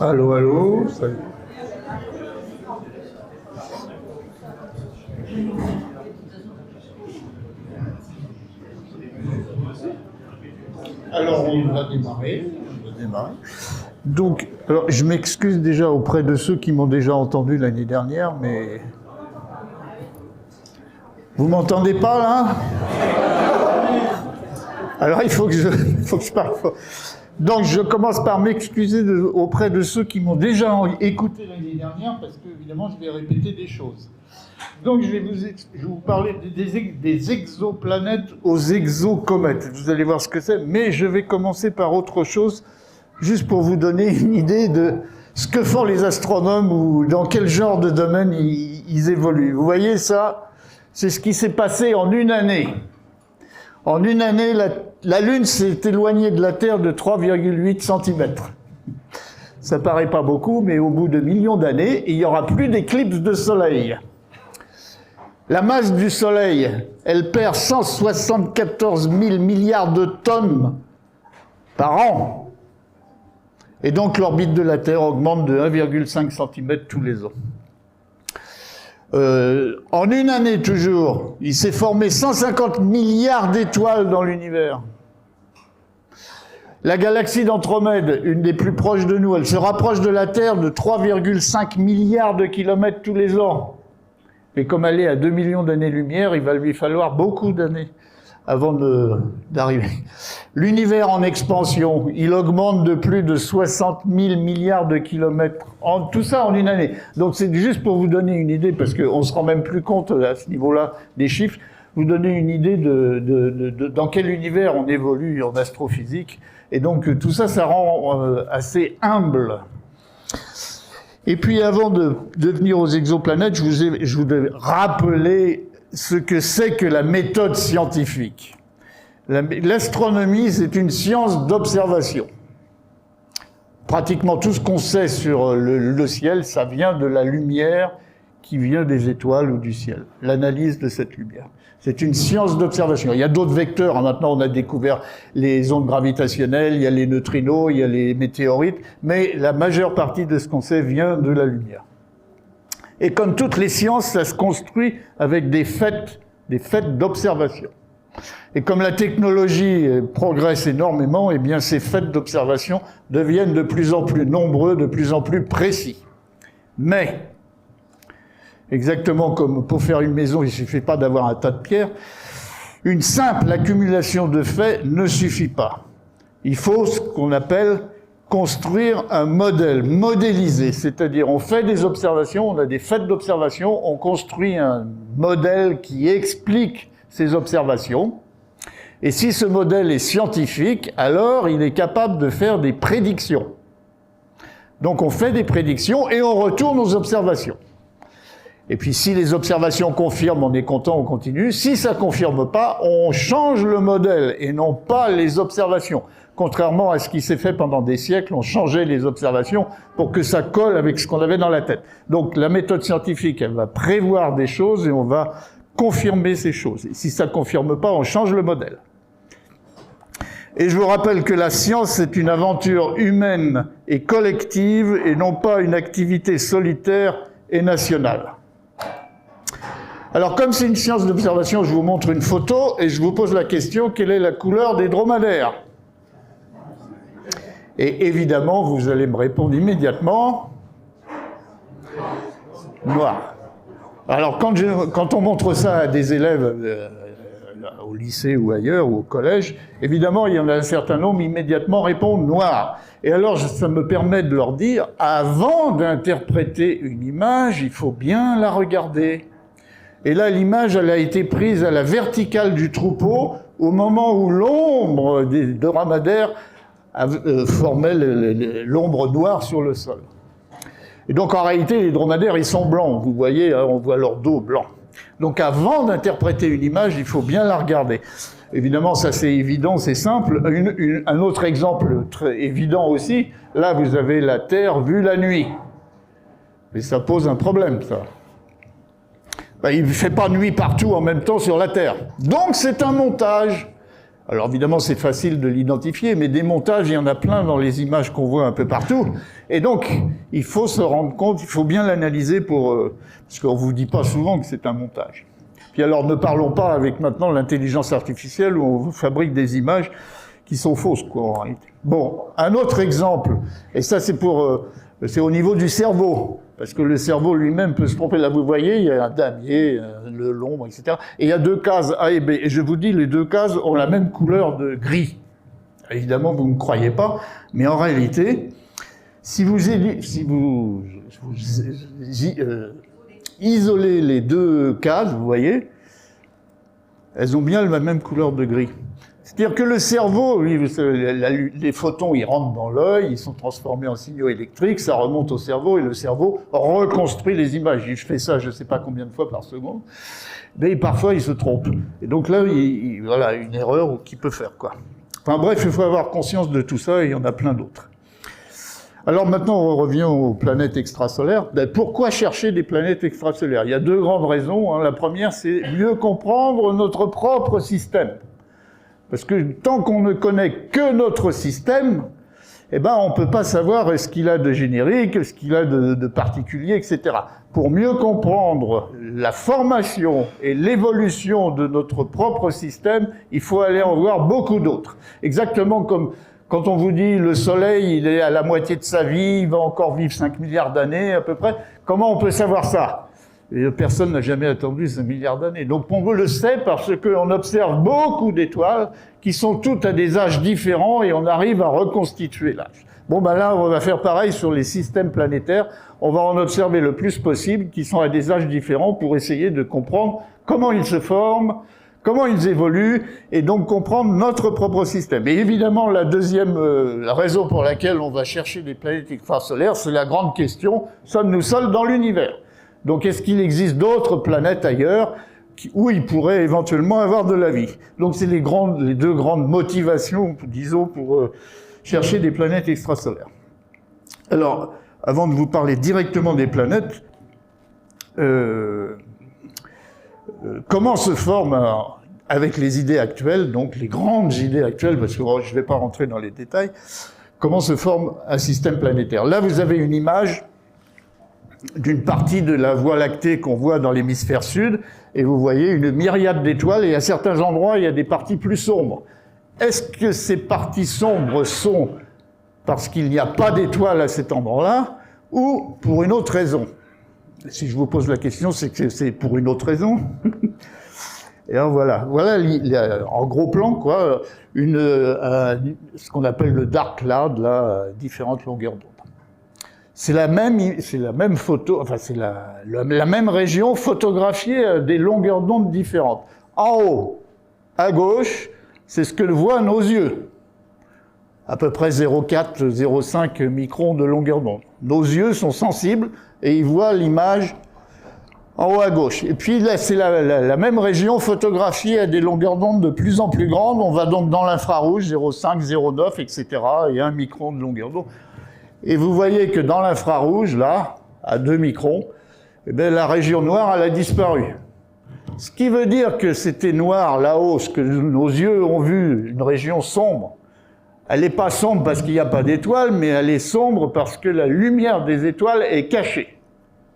Allô, allô, salut. Alors, on va démarrer. Donc, alors, je m'excuse déjà auprès de ceux qui m'ont déjà entendu l'année dernière, mais... Vous m'entendez pas, là? Alors, il faut que je parle fort. Donc, je commence par m'excuser auprès de ceux qui m'ont déjà écouté l'année dernière, parce que, évidemment, je vais répéter des choses. Donc, je vais vous parler des exoplanètes aux exocomètes. Vous allez voir ce que c'est, mais je vais commencer par autre chose, juste pour vous donner une idée de ce que font les astronomes ou dans quel genre de domaine ils évoluent. Vous voyez ça? C'est ce qui s'est passé en une année. En une année, la Lune s'est éloignée de la Terre de 3,8 cm. Ça paraît pas beaucoup, mais au bout de millions d'années, il n'y aura plus d'éclipse de Soleil. La masse du Soleil, elle perd 174 000 milliards de tonnes par an. Et donc l'orbite de la Terre augmente de 1,5 cm tous les ans. En une année toujours, il s'est formé 150 milliards d'étoiles dans l'univers. La galaxie d'Andromède, une des plus proches de nous, elle se rapproche de la Terre de 3,5 milliards de kilomètres tous les ans. Mais comme elle est à 2 millions d'années-lumière, il va lui falloir beaucoup d'années avant d'arriver. L'univers en expansion, il augmente de plus de 60 000 milliards de kilomètres. Tout ça en une année. Donc c'est juste pour vous donner une idée, parce qu'on ne se rend même plus compte à ce niveau-là des chiffres, vous donner une idée dans quel univers on évolue en astrophysique. Et donc tout ça, ça rend assez humble. Et puis avant de venir aux exoplanètes, je voudrais rappeler ce que c'est que la méthode scientifique. L'astronomie, c'est une science d'observation. Pratiquement tout ce qu'on sait sur le ciel, ça vient de la lumière qui vient des étoiles ou du ciel. L'analyse de cette lumière. C'est une science d'observation. Il y a d'autres vecteurs. Maintenant, on a découvert les ondes gravitationnelles, il y a les neutrinos, il y a les météorites, mais la majeure partie de ce qu'on sait vient de la lumière. Et comme toutes les sciences, ça se construit avec des faits d'observation. Et comme la technologie progresse énormément, eh bien ces faits d'observation deviennent de plus en plus nombreux, de plus en plus précis. Mais, exactement comme pour faire une maison, il ne suffit pas d'avoir un tas de pierres, une simple accumulation de faits ne suffit pas. Il faut ce qu'on appelle construire un modèle, modéliser, c'est-à-dire on fait des observations, on a des faits d'observation, on construit un modèle qui explique ces observations, et si ce modèle est scientifique, alors il est capable de faire des prédictions. Donc on fait des prédictions et on retourne aux observations. Et puis si les observations confirment, on est content, on continue. Si ça confirme pas, on change le modèle et non pas les observations. Contrairement à ce qui s'est fait pendant des siècles, on changeait les observations pour que ça colle avec ce qu'on avait dans la tête. Donc la méthode scientifique, elle va prévoir des choses et on va confirmer ces choses. Et si ça ne confirme pas, on change le modèle. Et je vous rappelle que la science, c'est une aventure humaine et collective et non pas une activité solitaire et nationale. Alors, comme c'est une science d'observation, je vous montre une photo et je vous pose la question, quelle est la couleur des dromadaires ? Et évidemment, vous allez me répondre immédiatement, noir. Alors, quand on montre ça à des élèves au lycée ou ailleurs, ou au collège, évidemment, il y en a un certain nombre immédiatement répondent noir. Et alors, ça me permet de leur dire, avant d'interpréter une image, il faut bien la regarder. Et là, l'image, elle a été prise à la verticale du troupeau au moment où l'ombre des dromadaires formait l'ombre noire sur le sol. Et donc, en réalité, les dromadaires, ils sont blancs. Vous voyez, on voit leur dos blanc. Donc, avant d'interpréter une image, il faut bien la regarder. Évidemment, ça c'est évident, c'est simple. Un autre exemple très évident aussi, là, vous avez la Terre vue la nuit. Mais ça pose un problème, ça. Il ne fait pas nuit partout en même temps sur la Terre. Donc c'est un montage. Alors évidemment, c'est facile de l'identifier, mais des montages, il y en a plein dans les images qu'on voit un peu partout. Et donc, il faut se rendre compte, il faut bien l'analyser parce qu'on vous dit pas souvent que c'est un montage. Puis alors, ne parlons pas avec maintenant l'intelligence artificielle où on vous fabrique des images qui sont fausses, quoi, en réalité. Bon, un autre exemple, et ça c'est c'est au niveau du cerveau, parce que le cerveau lui-même peut se tromper. Là, vous voyez, il y a un damier, l'ombre, etc. Et il y a deux cases A et B. Et je vous dis, les deux cases ont la même couleur de gris. Évidemment, vous ne me croyez pas, mais en réalité, si vous isolez les deux cases, vous voyez, elles ont bien la même couleur de gris. C'est-à-dire que le cerveau, lui, les photons, ils rentrent dans l'œil, ils sont transformés en signaux électriques, ça remonte au cerveau, et le cerveau reconstruit les images. Je fais ça, je ne sais pas combien de fois par seconde, mais parfois il se trompe. Et donc là, voilà, une erreur qu'il peut faire, quoi. Enfin bref, il faut avoir conscience de tout ça, et il y en a plein d'autres. Alors maintenant, on revient aux planètes extrasolaires. Ben, pourquoi chercher des planètes extrasolaires? Il y a deux grandes raisons, hein. La première, c'est mieux comprendre notre propre système. Parce que tant qu'on ne connaît que notre système, eh ben, on peut pas savoir ce qu'il a de générique, ce qu'il a de particulier, etc. Pour mieux comprendre la formation et l'évolution de notre propre système, il faut aller en voir beaucoup d'autres. Exactement comme quand on vous dit le Soleil, il est à la moitié de sa vie, il va encore vivre 5 milliards d'années à peu près. Comment on peut savoir ça? Et personne n'a jamais attendu 5 milliards d'années. Donc on le sait parce qu'on observe beaucoup d'étoiles qui sont toutes à des âges différents et on arrive à reconstituer l'âge. Bon ben là, on va faire pareil sur les systèmes planétaires. On va en observer le plus possible qui sont à des âges différents pour essayer de comprendre comment ils se forment, comment ils évoluent et donc comprendre notre propre système. Et évidemment, la deuxième raison pour laquelle on va chercher des planètes extrasolaires, c'est la grande question, sommes-nous seuls dans l'univers ? Donc, est-ce qu'il existe d'autres planètes ailleurs où il pourrait éventuellement avoir de la vie? Donc, c'est les deux grandes motivations, disons, pour chercher des planètes extrasolaires. Alors, avant de vous parler directement des planètes, comment se forme, avec les idées actuelles, donc les grandes idées actuelles, parce que je ne vais pas rentrer dans les détails, comment se forme un système planétaire? Là, vous avez une image d'une partie de la Voie lactée qu'on voit dans l'hémisphère sud, et vous voyez une myriade d'étoiles, et à certains endroits, il y a des parties plus sombres. Est-ce que ces parties sombres sont parce qu'il n'y a pas d'étoiles à cet endroit-là, ou pour une autre raison? Si je vous pose la question, c'est que c'est pour une autre raison. Et alors voilà, en gros plan, quoi, ce qu'on appelle le dark cloud, là, différentes longueurs d'onde. C'est la même photo, enfin c'est la même région photographiée à des longueurs d'onde différentes. En haut, à gauche, c'est ce que voient nos yeux. À peu près 0,4, 0,5 microns de longueur d'onde. Nos yeux sont sensibles et ils voient l'image en haut à gauche. Et puis là, c'est la même région photographiée à des longueurs d'onde de plus en plus grandes. On va donc dans l'infrarouge, 0,5, 0,9, etc. et 1 micron de longueur d'onde. Et vous voyez que dans l'infrarouge, là, à 2 microns, eh bien, la région noire, elle a disparu. Ce qui veut dire que c'était noir là-haut, ce que nos yeux ont vu, une région sombre. Elle n'est pas sombre parce qu'il n'y a pas d'étoiles, mais elle est sombre parce que la lumière des étoiles est cachée,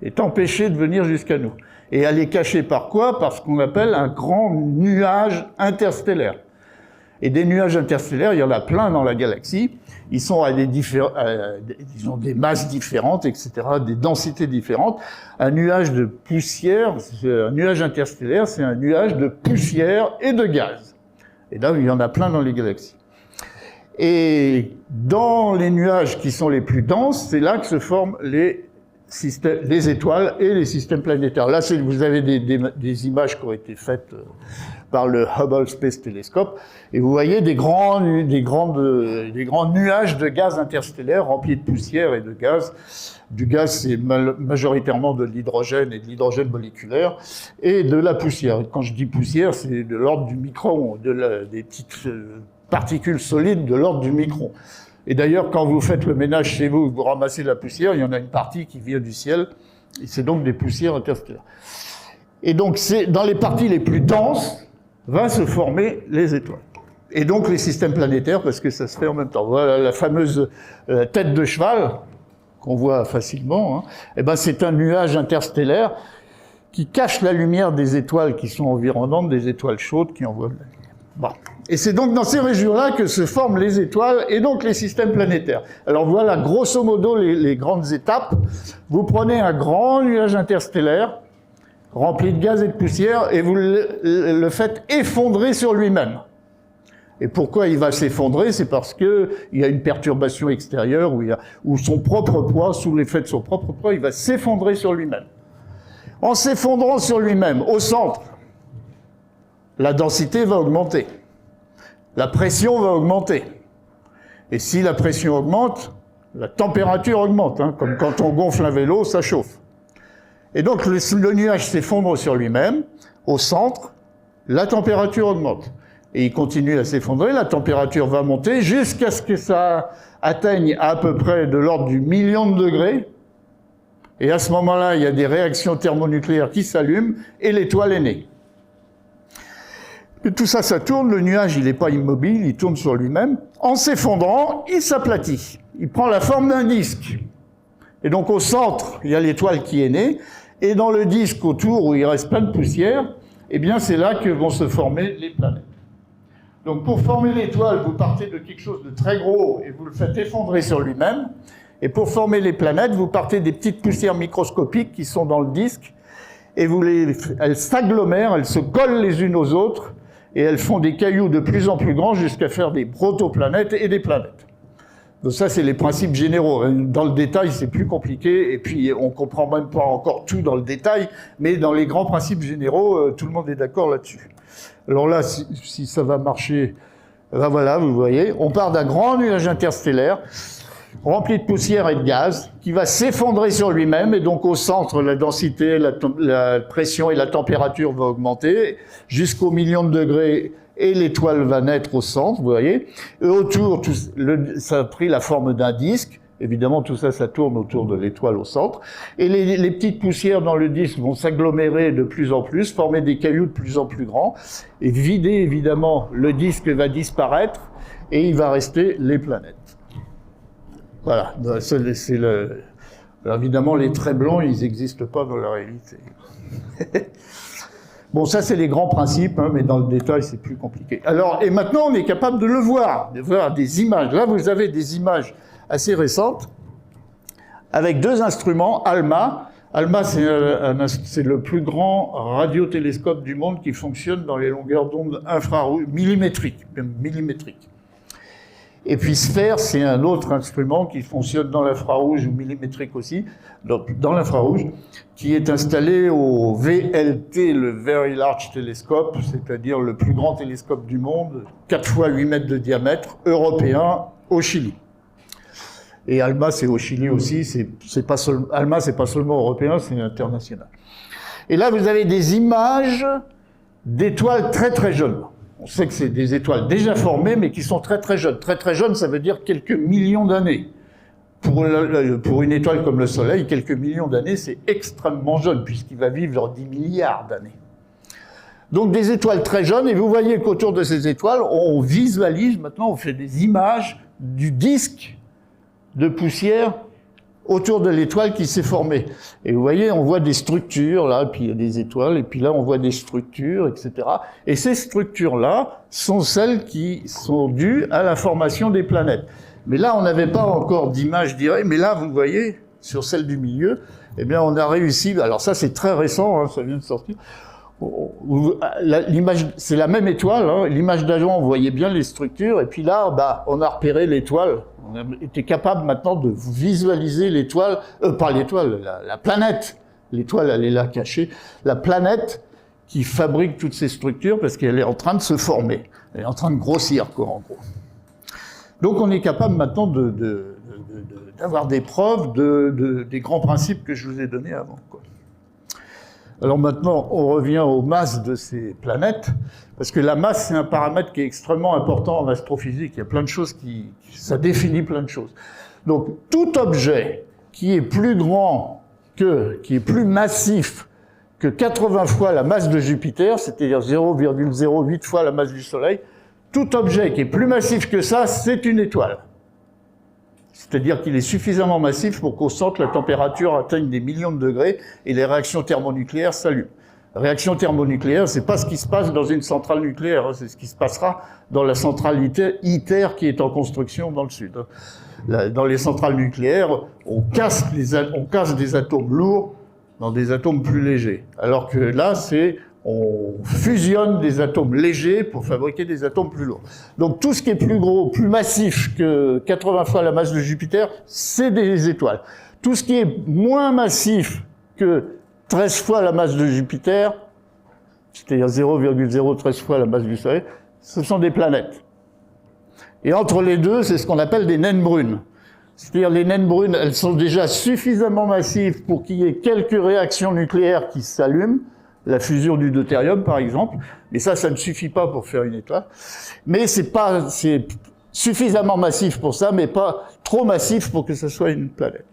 est empêchée de venir jusqu'à nous. Et elle est cachée par quoi? Par ce qu'on appelle un grand nuage interstellaire. Et des nuages interstellaires, il y en a plein dans la galaxie. Ils ont des masses différentes, etc., des densités différentes. Un nuage de poussière, un nuage interstellaire, c'est un nuage de poussière et de gaz. Et là, il y en a plein dans les galaxies. Et dans les nuages qui sont les plus denses, c'est là que se forment les étoiles et les systèmes planétaires. Là, vous avez des images qui ont été faites par le Hubble Space Telescope, et vous voyez des grands nuages de gaz interstellaire remplis de poussière et de gaz. Du gaz, c'est majoritairement de l'hydrogène et de l'hydrogène moléculaire, et de la poussière. Et quand je dis poussière, c'est de l'ordre du micron, des petites particules solides de l'ordre du micron. Et d'ailleurs, quand vous faites le ménage chez vous, vous ramassez la poussière, il y en a une partie qui vient du ciel, et c'est donc des poussières interstellaires. Et donc, c'est dans les parties les plus denses, va se former les étoiles. Et donc les systèmes planétaires, parce que ça se fait en même temps. Voilà la fameuse tête de cheval, qu'on voit facilement, hein. Eh ben, c'est un nuage interstellaire qui cache la lumière des étoiles qui sont environnantes, des étoiles chaudes qui envoient de la lumière. Bon. Et c'est donc dans ces régions-là que se forment les étoiles et donc les systèmes planétaires. Alors voilà, grosso modo, les grandes étapes. Vous prenez un grand nuage interstellaire, rempli de gaz et de poussière, et vous le faites effondrer sur lui-même. Et pourquoi il va s'effondrer? C'est parce qu'il y a une perturbation extérieure, où son propre poids, sous l'effet de son propre poids, il va s'effondrer sur lui-même. En s'effondrant sur lui-même, au centre, la densité va augmenter. La pression va augmenter. Et si la pression augmente, la température augmente, hein, comme quand on gonfle un vélo, ça chauffe. Et donc le nuage s'effondre sur lui-même, au centre, la température augmente. Et il continue à s'effondrer, la température va monter jusqu'à ce que ça atteigne à peu près de l'ordre du million de degrés. Et à ce moment-là, il y a des réactions thermonucléaires qui s'allument et l'étoile est née. Et tout ça, ça tourne, le nuage, il n'est pas immobile, il tourne sur lui-même. En s'effondrant, il s'aplatit. Il prend la forme d'un disque. Et donc au centre, il y a l'étoile qui est née. Et dans le disque autour, où il reste plein de poussière, eh bien c'est là que vont se former les planètes. Donc pour former l'étoile, vous partez de quelque chose de très gros et vous le faites effondrer sur lui-même. Et pour former les planètes, vous partez des petites poussières microscopiques qui sont dans le disque. Et elles s'agglomèrent, elles se collent les unes aux autres. Et elles font des cailloux de plus en plus grands jusqu'à faire des protoplanètes et des planètes. Donc ça, c'est les principes généraux. Dans le détail, c'est plus compliqué, et puis on comprend même pas encore tout dans le détail, mais dans les grands principes généraux, tout le monde est d'accord là-dessus. Alors là, si ça va marcher, ben voilà, vous voyez, on part d'un grand nuage interstellaire, rempli de poussière et de gaz, qui va s'effondrer sur lui-même, et donc au centre, la densité, la pression et la température vont augmenter jusqu'au million de degrés, et l'étoile va naître au centre, vous voyez. Et autour, ça a pris la forme d'un disque. Évidemment, tout ça, ça tourne autour de l'étoile au centre. Et les petites poussières dans le disque vont s'agglomérer de plus en plus, former des cailloux de plus en plus grands, et vider, évidemment, le disque va disparaître, et il va rester les planètes. Voilà, alors évidemment, les traits blancs, ils n'existent pas dans la réalité. Bon, ça, c'est les grands principes, hein, mais dans le détail, c'est plus compliqué. Alors, et maintenant, on est capable de voir des images. Là, vous avez des images assez récentes, avec deux instruments, ALMA. ALMA, c'est le plus grand radiotélescope du monde qui fonctionne dans les longueurs d'onde infrarouges, millimétriques, même millimétriques. Et puis SPHERE, c'est un autre instrument qui fonctionne dans l'infrarouge ou millimétrique aussi, dans l'infrarouge, qui est installé au VLT, le Very Large Telescope, c'est-à-dire le plus grand télescope du monde, 4 fois 8 mètres de diamètre, européen, au Chili. Et ALMA, c'est au Chili aussi, ALMA, c'est pas seulement européen, c'est international. Et là, vous avez des images d'étoiles très très jeunes. On sait que c'est des étoiles déjà formées, mais qui sont très très jeunes. Très très jeunes, ça veut dire quelques millions d'années. Pour une étoile comme le Soleil, quelques millions d'années, c'est extrêmement jeune, puisqu'il va vivre 10 milliards d'années. Donc des étoiles très jeunes, et vous voyez qu'autour de ces étoiles, on visualise, maintenant on fait des images du disque de poussière autour de l'étoile qui s'est formée. Et vous voyez, on voit des structures, là, puis il y a des étoiles, et puis là, on voit des structures, etc. Et ces structures-là sont celles qui sont dues à la formation des planètes. Mais là, on n'avait pas encore d'image directe, mais là, vous voyez, sur celle du milieu, eh bien, on a réussi, alors ça, c'est très récent, hein, ça vient de sortir. L'image, c'est la même étoile, hein, l'image d'avant, on voyait bien les structures, et puis là, bah, on a repéré l'étoile. On a été capable maintenant de visualiser l'étoile, pas l'étoile, la planète. L'étoile, elle est là cachée. La planète qui fabrique toutes ces structures parce qu'elle est en train de se former. Elle est en train de grossir, quoi, en gros. Donc on est capable maintenant d'avoir des preuves des grands principes que je vous ai donnés avant, quoi. Alors maintenant, on revient aux masses de ces planètes, parce que la masse, c'est un paramètre qui est extrêmement important en astrophysique. Il y a plein de choses ça définit plein de choses. Donc, tout objet qui est plus grand qui est plus massif que 80 fois la masse de Jupiter, c'est-à-dire 0,08 fois la masse du Soleil, Tout objet qui est plus massif que ça, c'est une étoile. C'est-à-dire qu'il est suffisamment massif pour qu'on sente la température atteigne des millions de degrés et les réactions thermonucléaires s'allument. Réaction thermonucléaire, c'est pas ce qui se passe dans une centrale nucléaire, c'est ce qui se passera dans la centrale ITER qui est en construction dans le sud. Dans les centrales nucléaires, on casse des atomes lourds dans des atomes plus légers. Alors que là, on fusionne des atomes légers pour fabriquer des atomes plus lourds. Donc tout ce qui est plus gros, plus massif que 80 fois la masse de Jupiter, c'est des étoiles. Tout ce qui est moins massif que 13 fois la masse de Jupiter, c'est-à-dire 0,013 fois la masse du Soleil, ce sont des planètes. Et entre les deux, c'est ce qu'on appelle des naines brunes. C'est-à-dire les naines brunes, elles sont déjà suffisamment massives pour qu'il y ait quelques réactions nucléaires qui s'allument, la fusion du deutérium par exemple, mais ça ne suffit pas pour faire une étoile. Mais c'est suffisamment massif pour ça, mais pas trop massif pour que ce soit une planète.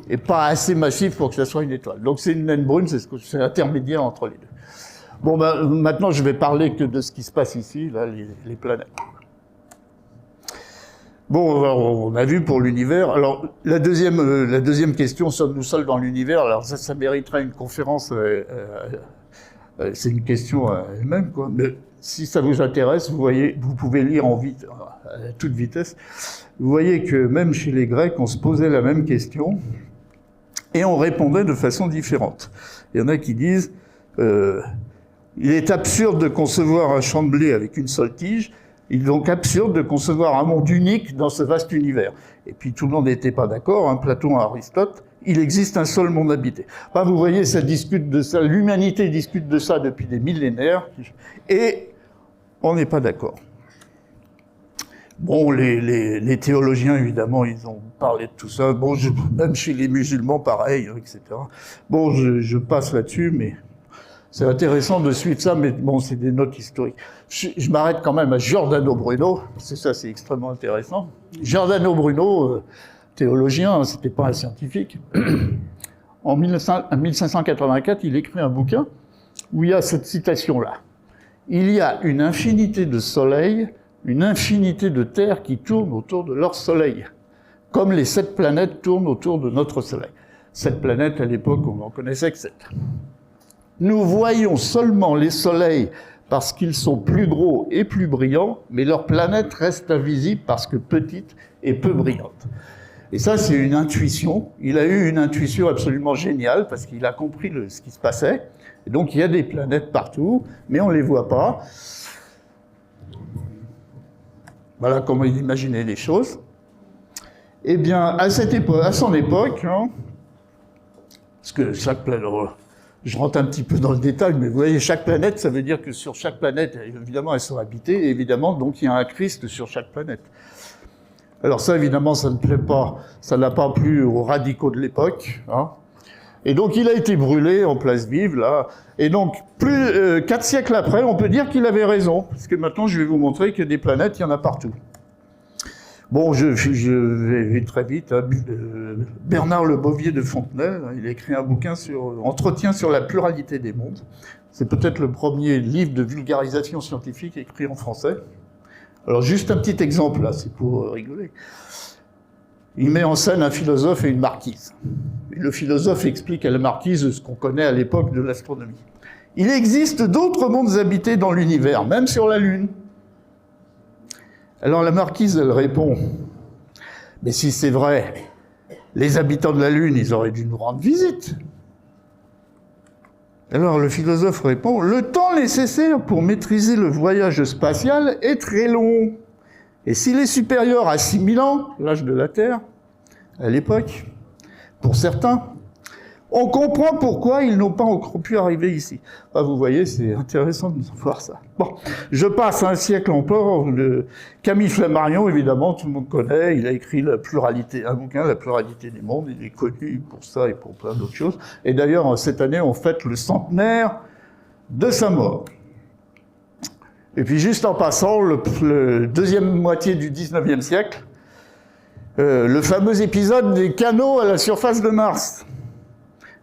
Et pas assez massif pour que ça soit une étoile. Donc c'est une naine brune, c'est intermédiaire entre les deux. Bon, maintenant je vais parler que de ce qui se passe ici, là, les planètes. Bon, on a vu pour l'univers. Alors la deuxième question, sommes-nous seuls dans l'univers? Alors ça mériterait une conférence. C'est une question elle-même, quoi. Mais si ça vous intéresse, vous pouvez lire à toute vitesse. Vous voyez que même chez les Grecs, on se posait la même question et on répondait de façon différente. Il y en a qui disent il est absurde de concevoir un champ de blé avec une seule tige. Il est donc absurde de concevoir un monde unique dans ce vaste univers. Et puis tout le monde n'était pas d'accord, hein, Platon et Aristote. Il existe un seul monde habité. Enfin, vous voyez, ça discute de ça. L'humanité discute de ça depuis des millénaires, et on n'est pas d'accord. Bon, les théologiens, évidemment, ils ont parlé de tout ça. Bon, même chez les musulmans, pareil, etc. Bon, je passe là-dessus, mais c'est intéressant de suivre ça, mais bon, c'est des notes historiques. Je m'arrête quand même à Giordano Bruno, c'est extrêmement intéressant. Giordano Bruno, théologien, hein, c'était pas un scientifique. En 1584, il écrit un bouquin où il y a cette citation-là. Il y a une infinité de soleils, une infinité de terres qui tournent autour de leur soleil, comme les 7 planètes tournent autour de notre soleil. 7 planètes, à l'époque, on n'en connaissait que 7. Nous voyons seulement les soleils parce qu'ils sont plus gros et plus brillants, mais leurs planètes restent invisibles parce que petites et peu brillantes. Et ça, c'est une intuition. Il a eu une intuition absolument géniale parce qu'il a compris ce qui se passait. Et donc, il y a des planètes partout, mais on ne les voit pas. Voilà comment il imaginait les choses. Eh bien, à son époque, hein, parce que chaque planète, je rentre un petit peu dans le détail, mais vous voyez, chaque planète, ça veut dire que sur chaque planète, évidemment, elles sont habitées, et évidemment, donc il y a un Christ sur chaque planète. Alors ça, évidemment, ça ne plaît pas, ça n'a pas plu aux radicaux de l'époque, hein. Et donc, il a été brûlé en place vive, là. Et donc, 4 siècles après, on peut dire qu'il avait raison, parce que maintenant, je vais vous montrer que des planètes, il y en a partout. Bon, je vais très vite. Hein. Bernard Le Bovier de Fontenay, il a écrit un bouquin sur Entretien sur la pluralité des mondes. C'est peut-être le premier livre de vulgarisation scientifique écrit en français. Alors, juste un petit exemple, là, c'est pour rigoler. Il met en scène un philosophe et une marquise. Et le philosophe explique à la marquise ce qu'on connaît à l'époque de l'astronomie. Il existe d'autres mondes habités dans l'univers, même sur la Lune. Alors la marquise, elle répond, mais si c'est vrai, les habitants de la Lune, ils auraient dû nous rendre visite. Alors le philosophe répond, le temps nécessaire pour maîtriser le voyage spatial est très long. Et s'il est supérieur à 6000 ans, l'âge de la Terre, à l'époque, pour certains, on comprend pourquoi ils n'ont pas encore pu arriver ici. Ah, vous voyez, c'est intéressant de voir ça. Bon, je passe un siècle encore. Camille Flammarion, évidemment, tout le monde connaît. Il a écrit un bouquin, La pluralité des mondes. Il est connu pour ça et pour plein d'autres choses. Et d'ailleurs, cette année, on fête le centenaire de sa mort. Et puis, juste en passant, le deuxième moitié du 19e siècle, le fameux épisode des canaux à la surface de Mars.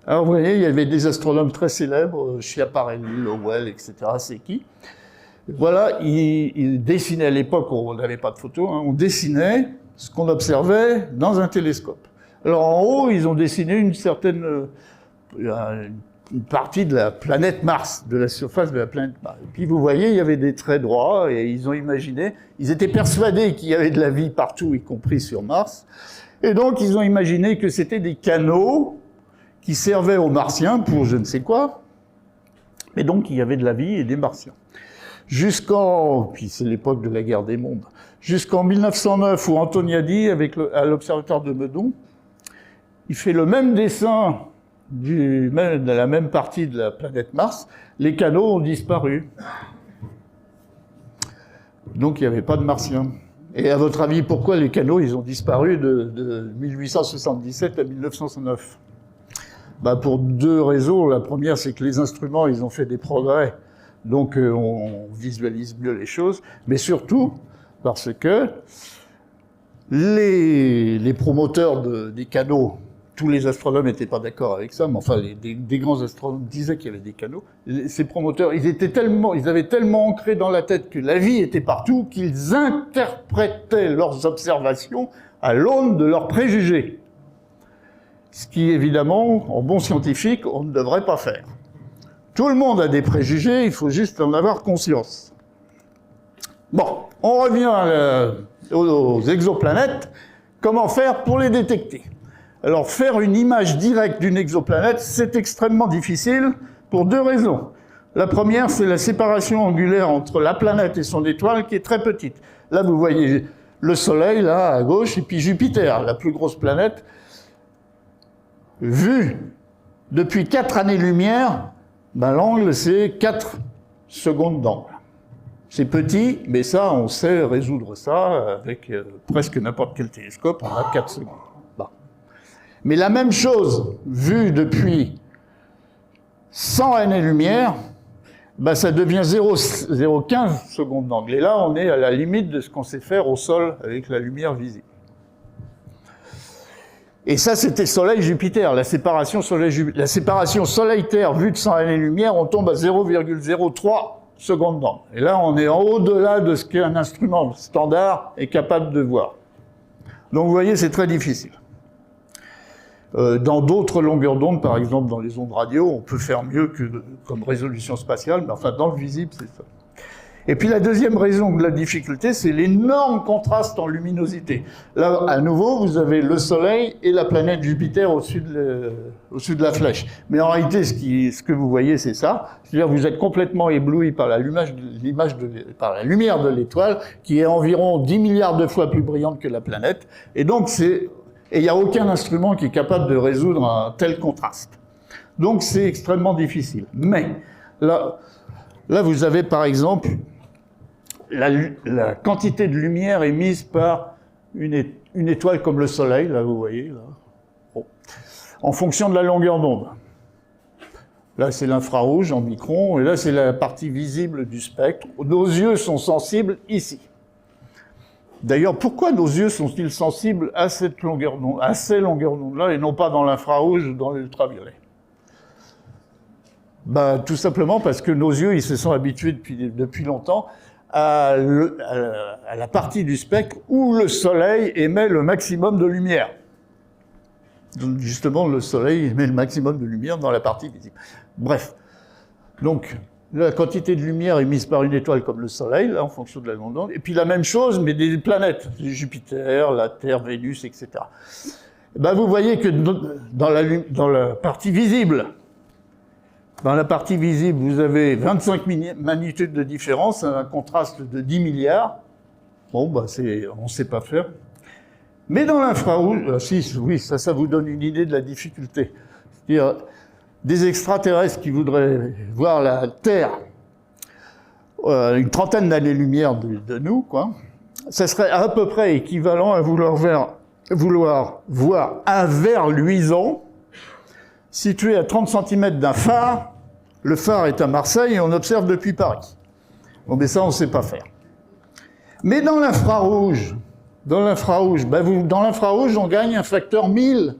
Alors, vous voyez, il y avait des astronomes très célèbres, Schiaparelli, Lowell, etc. C'est qui? Voilà, il dessinait à l'époque, on n'avait pas de photos, hein, on dessinait ce qu'on observait dans un télescope. Alors en haut, ils ont dessiné une partie de la planète Mars, de la surface de la planète Mars. Et puis vous voyez, il y avait des traits droits, et ils ont imaginé, ils étaient persuadés qu'il y avait de la vie partout, y compris sur Mars. Et donc ils ont imaginé que c'était des canaux qui servaient aux Martiens pour je ne sais quoi. Et donc il y avait de la vie et des Martiens. Puis c'est l'époque de la guerre des mondes, jusqu'en 1909 où Antoniadi, à l'observatoire de Meudon, il fait le même dessin de la même partie de la planète Mars, les canaux ont disparu. Donc il n'y avait pas de Martiens. Et à votre avis, pourquoi les canaux ils ont disparu de 1877 à 1909 ? Pour deux raisons. La première, c'est que les instruments, ils ont fait des progrès, donc on visualise mieux les choses, mais surtout parce que les promoteurs des canaux, tous les astronomes n'étaient pas d'accord avec ça, mais enfin, des grands astronomes disaient qu'il y avait des canaux. Ces promoteurs, ils avaient tellement ancré dans la tête que la vie était partout, qu'ils interprétaient leurs observations à l'aune de leurs préjugés. Ce qui, évidemment, en bon scientifique, on ne devrait pas faire. Tout le monde a des préjugés, il faut juste en avoir conscience. Bon, on revient aux exoplanètes. Comment faire pour les détecter ? Alors, faire une image directe d'une exoplanète, c'est extrêmement difficile pour deux raisons. La première, c'est la séparation angulaire entre la planète et son étoile qui est très petite. Là, vous voyez le Soleil, là, à gauche, et puis Jupiter, la plus grosse planète. Vu depuis 4 années-lumière, l'angle, c'est 4 secondes d'angle. C'est petit, mais ça, on sait résoudre ça avec presque n'importe quel télescope, on a 4 secondes. Bon. Mais la même chose, vue depuis 100 années-lumière, ça devient 0,15 secondes d'angle. Et là, on est à la limite de ce qu'on sait faire au sol avec la lumière visible. Et ça, c'était Soleil-Jupiter, la séparation Soleil-Terre vue de 100 années-lumière, on tombe à 0,03 secondes d'angle. Et là, on est au-delà de ce qu'un instrument standard est capable de voir. Donc, vous voyez, c'est très difficile. Dans d'autres longueurs d'onde, par exemple dans les ondes radio, on peut faire mieux que comme résolution spatiale, mais enfin, dans le visible, c'est ça. Et puis la deuxième raison de la difficulté, c'est l'énorme contraste en luminosité. Là, à nouveau, vous avez le Soleil et la planète Jupiter au-dessus de la flèche. Mais en réalité, ce que vous voyez, c'est ça. C'est-à-dire que vous êtes complètement ébloui par la lumière de l'étoile, qui est environ 10 milliards de fois plus brillante que la planète. Et donc, il n'y a aucun instrument qui est capable de résoudre un tel contraste. Donc, c'est extrêmement difficile. Mais, là, vous avez, par exemple, la quantité de lumière émise par une étoile comme le Soleil, là, vous voyez, là, en fonction de la longueur d'onde. Là, c'est l'infrarouge en microns, et là, c'est la partie visible du spectre. Nos yeux sont sensibles ici. D'ailleurs, pourquoi nos yeux sont-ils sensibles à cette longueur d'onde, à ces longueurs d'onde-là, et non pas dans l'infrarouge ou dans l'ultraviolet ? Tout simplement parce que nos yeux, ils se sont habitués depuis longtemps à la partie du spectre où le Soleil émet le maximum de lumière. Donc, justement, le Soleil émet le maximum de lumière dans la partie visible. Bref. Donc, la quantité de lumière émise par une étoile comme le Soleil, là, en fonction de la longueur d'onde, et puis la même chose, mais des planètes, Jupiter, la Terre, Vénus, etc. Vous voyez que dans la partie visible, vous avez 25 magnitudes de différence, un contraste de 10 milliards. Bon, on ne sait pas faire. Mais dans l'infrarouge, oui, ça vous donne une idée de la difficulté. C'est-à-dire, des extraterrestres qui voudraient voir la Terre une trentaine d'années-lumière de nous, quoi, ça serait à peu près équivalent à vouloir voir un ver luisant situé à 30 cm d'un phare. Le phare est à Marseille et on observe depuis Paris. Bon, mais ça, on ne sait pas faire. Mais dans l'infrarouge, on gagne un facteur 1000.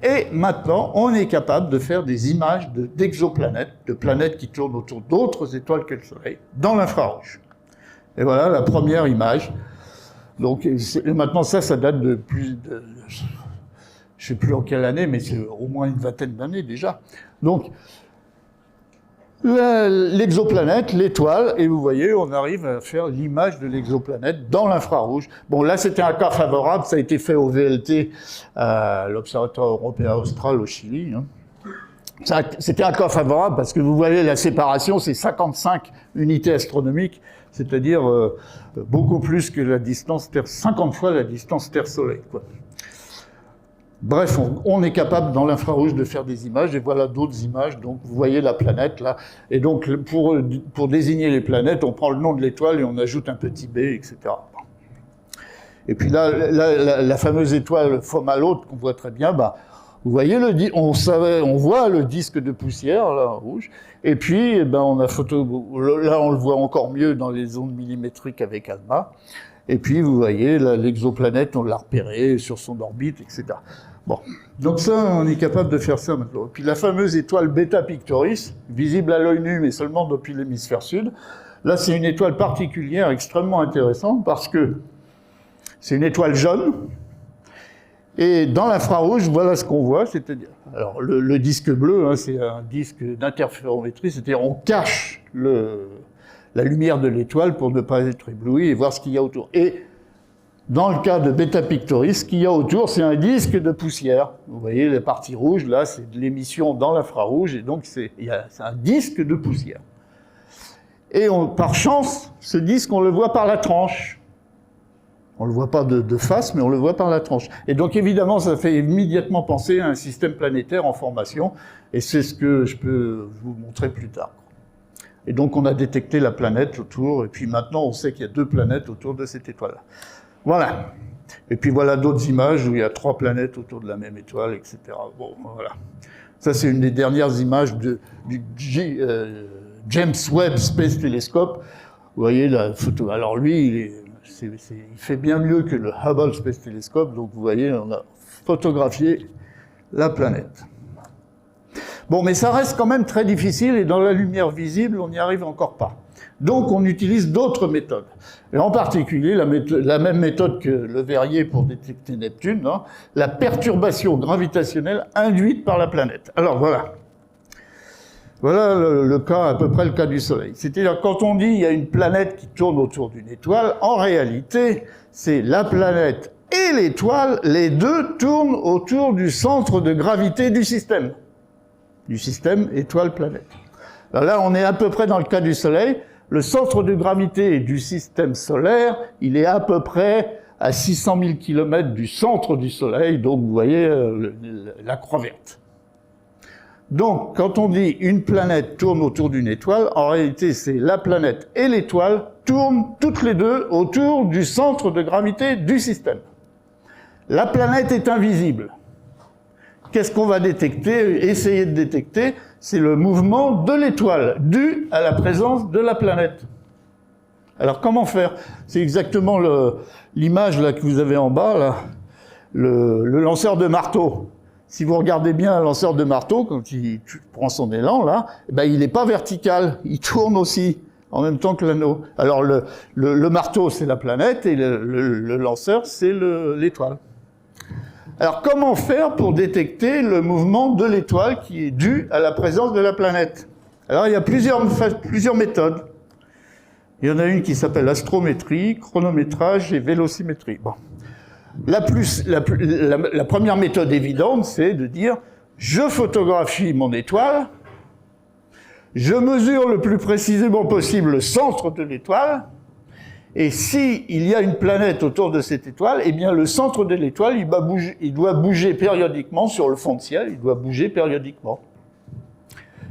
Et maintenant, on est capable de faire des images d'exoplanètes, de planètes qui tournent autour d'autres étoiles que le Soleil, dans l'infrarouge. Et voilà la première image. Donc maintenant, ça date de plus de... Je ne sais plus en quelle année, mais c'est au moins une vingtaine d'années déjà. Donc, l'exoplanète, l'étoile, et vous voyez, on arrive à faire l'image de l'exoplanète dans l'infrarouge. Bon, là, c'était un cas favorable, ça a été fait au VLT, l'Observatoire européen austral au Chili. Hein. C'était un cas favorable parce que vous voyez, la séparation, c'est 55 unités astronomiques, c'est-à-dire beaucoup plus que la distance Terre, 50 fois la distance Terre-Soleil, quoi. Bref, on est capable dans l'infrarouge de faire des images, et voilà d'autres images. Donc, vous voyez la planète là. Et donc, pour désigner les planètes, on prend le nom de l'étoile et on ajoute un petit b, etc. Et puis là, la fameuse étoile Fomalhaut qu'on voit très bien, bah, vous voyez on voit le disque de poussière là, rouge. Et puis, ben, là, on le voit encore mieux dans les ondes millimétriques avec ALMA. Et puis, vous voyez, l'exoplanète, on l'a repéré sur son orbite, etc. Bon, donc ça, on est capable de faire ça maintenant. Et puis la fameuse étoile Beta Pictoris, visible à l'œil nu, mais seulement depuis l'hémisphère sud. Là, c'est une étoile particulière, extrêmement intéressante, parce que c'est une étoile jaune. Et dans l'infrarouge, voilà ce qu'on voit, c'est-à-dire... Alors, le disque bleu, hein, c'est un disque d'interférométrie, c'est-à-dire on cache la lumière de l'étoile pour ne pas être ébloui et voir ce qu'il y a autour. Et dans le cas de Beta Pictoris, ce qu'il y a autour, c'est un disque de poussière. Vous voyez, la partie rouge, là, c'est de l'émission dans l'infrarouge, et donc c'est un disque de poussière. Et par chance, ce disque, on le voit par la tranche. On le voit pas de face, mais on le voit par la tranche. Et donc, évidemment, ça fait immédiatement penser à un système planétaire en formation, et c'est ce que je peux vous montrer plus tard. Et donc, on a détecté la planète autour, et puis maintenant, on sait qu'il y a 2 planètes autour de cette étoile-là. Voilà. Et puis voilà d'autres images où il y a 3 planètes autour de la même étoile, etc. Bon, voilà. Ça, c'est une des dernières images du James Webb Space Telescope. Vous voyez la photo. Alors lui, il fait bien mieux que le Hubble Space Telescope. Donc vous voyez, on a photographié la planète. Bon, mais ça reste quand même très difficile, et dans la lumière visible, on n'y arrive encore pas. Donc, on utilise d'autres méthodes. Et en particulier, la même méthode que le Verrier pour détecter Neptune, hein, la perturbation gravitationnelle induite par la planète. Alors, voilà. Voilà le cas, à peu près le cas du Soleil. C'est-à-dire, quand on dit il y a une planète qui tourne autour d'une étoile, en réalité, c'est la planète et l'étoile, les deux tournent autour du centre de gravité du système étoile-planète. Alors là, on est à peu près dans le cas du Soleil. Le centre de gravité du système solaire, il est à peu près à 600 000 km du centre du Soleil, donc vous voyez la croix verte. Donc, quand on dit une planète tourne autour d'une étoile, en réalité, c'est la planète et l'étoile tournent toutes les deux autour du centre de gravité du système. La planète est invisible. Qu'est-ce qu'on va détecter, essayer de détecter? C'est le mouvement de l'étoile, dû à la présence de la planète. Alors, comment faire? C'est exactement l'image là que vous avez en bas, là, le lanceur de marteau. Si vous regardez bien un lanceur de marteau, quand il prend son élan, là, eh ben, il n'est pas vertical, il tourne aussi, en même temps que l'anneau. Alors, le marteau, c'est la planète, et le lanceur, c'est l'étoile. Alors, comment faire pour détecter le mouvement de l'étoile qui est dû à la présence de la planète? Alors, il y a plusieurs méthodes. Il y en a une qui s'appelle astrométrie, chronométrage et vélocimétrie. Bon. La première méthode évidente, c'est de dire « je photographie mon étoile, je mesure le plus précisément possible le centre de l'étoile, et si il y a une planète autour de cette étoile, eh bien le centre de l'étoile, il doit bouger périodiquement sur le fond de ciel, il doit bouger périodiquement. »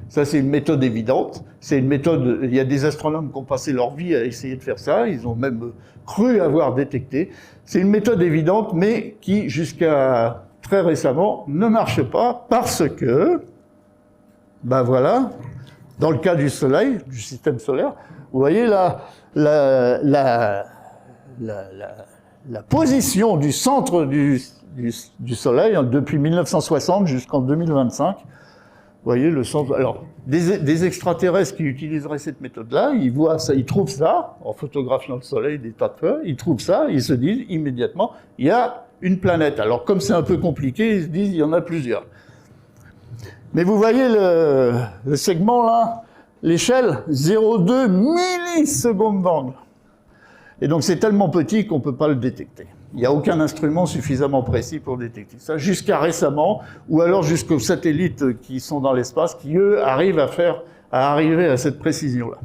Ça, c'est une méthode évidente. C'est une méthode, il y a des astronomes qui ont passé leur vie à essayer de faire ça, ils ont même cru avoir détecté. C'est une méthode évidente, mais qui, jusqu'à très récemment, ne marche pas parce que, ben voilà, dans le cas du Soleil, du système solaire, vous voyez là, la position du centre du Soleil depuis 1960 jusqu'en 2025. Vous voyez le centre. Alors, des extraterrestres qui utiliseraient cette méthode-là, ils voient ça, ils trouvent ça en photographiant le Soleil des tas de feux, ils trouvent ça, ils se disent immédiatement, il y a une planète. Alors, comme c'est un peu compliqué, ils se disent il y en a plusieurs. Mais vous voyez le segment là, l'échelle 0,2 millisecondes d'angle. Et donc c'est tellement petit qu'on ne peut pas le détecter. Il n'y a aucun instrument suffisamment précis pour détecter ça, jusqu'à récemment, ou alors jusqu'aux satellites qui sont dans l'espace, qui eux arrivent à arriver à cette précision-là.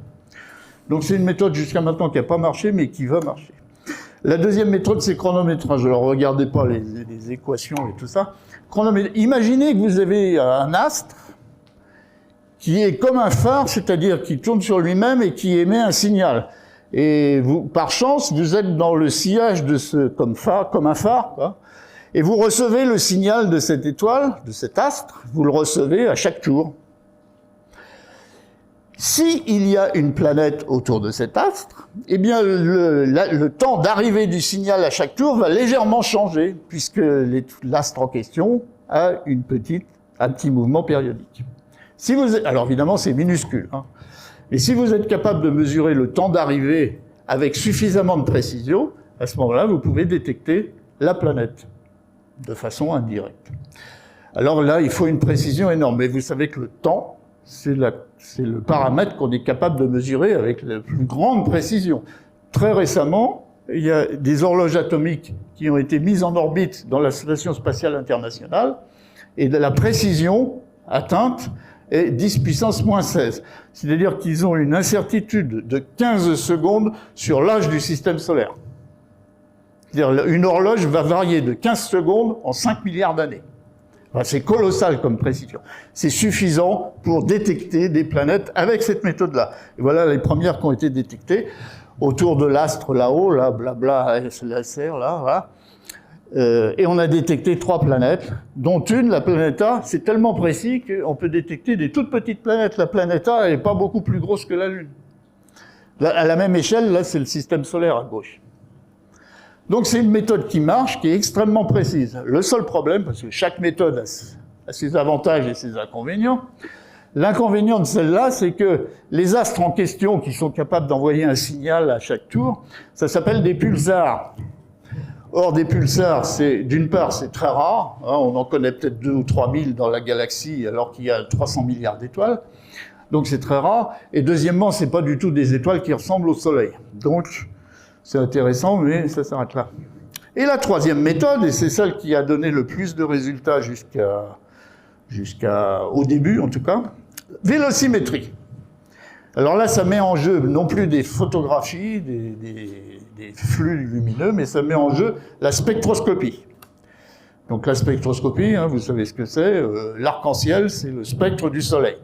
Donc c'est une méthode jusqu'à maintenant qui n'a pas marché, mais qui va marcher. La deuxième méthode, c'est chronométrage. Alors regardez pas les équations et tout ça. Imaginez que vous avez un astre qui est comme un phare, c'est-à-dire qui tourne sur lui-même et qui émet un signal. Et vous, par chance, vous êtes dans le sillage de comme un phare, quoi, et vous recevez le signal de cette étoile, de cet astre, vous le recevez à chaque tour. Si il y a une planète autour de cet astre, eh bien le temps d'arrivée du signal à chaque tour va légèrement changer, puisque l'astre en question a un petit mouvement périodique. Alors évidemment, c'est minuscule, hein. Et si vous êtes capable de mesurer le temps d'arrivée avec suffisamment de précision, à ce moment-là, vous pouvez détecter la planète de façon indirecte. Alors là, il faut une précision énorme. Mais vous savez que le temps, c'est le paramètre qu'on est capable de mesurer avec la plus grande précision. Très récemment, il y a des horloges atomiques qui ont été mises en orbite dans la Station spatiale internationale, et de la précision atteinte est 10 puissance moins 16. C'est-à-dire qu'ils ont une incertitude de 15 secondes sur l'âge du système solaire. C'est-à-dire une horloge va varier de 15 secondes en 5 milliards d'années. Enfin, c'est colossal comme précision. C'est suffisant pour détecter des planètes avec cette méthode-là. Et voilà les premières qui ont été détectées autour de l'astre là-haut, là, blabla, SLSR, là, voilà. Et on a détecté 3 planètes, dont une, la planète A, c'est tellement précis qu'on peut détecter des toutes petites planètes. La planète A n'est pas beaucoup plus grosse que la Lune. À la même échelle, là, c'est le système solaire à gauche. Donc c'est une méthode qui marche, qui est extrêmement précise. Le seul problème, parce que chaque méthode a ses avantages et ses inconvénients, l'inconvénient de celle-là, c'est que les astres en question, qui sont capables d'envoyer un signal à chaque tour, ça s'appelle des pulsars. Or, des pulsars, d'une part, c'est très rare, hein, on en connaît peut-être 2 ou 3 000 dans la galaxie, alors qu'il y a 300 milliards d'étoiles, donc c'est très rare, et deuxièmement, c'est pas du tout des étoiles qui ressemblent au Soleil. Donc, c'est intéressant, mais ça s'arrête là. Et la troisième méthode, et c'est celle qui a donné le plus de résultats au début en tout cas, vélocimétrie. Alors là, ça met en jeu non plus des photographies, des flux lumineux, mais ça met en jeu la spectroscopie. Donc la spectroscopie, hein, vous savez ce que c'est, l'arc-en-ciel, c'est le spectre du Soleil,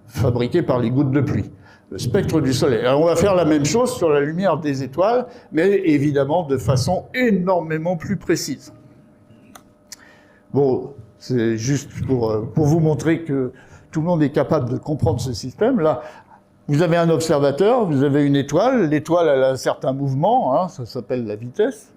fabriqué par les gouttes de pluie. Le spectre du Soleil. Alors on va faire la même chose sur la lumière des étoiles, mais évidemment de façon énormément plus précise. Bon, c'est juste pour vous montrer que tout le monde est capable de comprendre ce système. Là, vous avez un observateur, vous avez une étoile, l'étoile elle a un certain mouvement, hein, ça s'appelle la vitesse,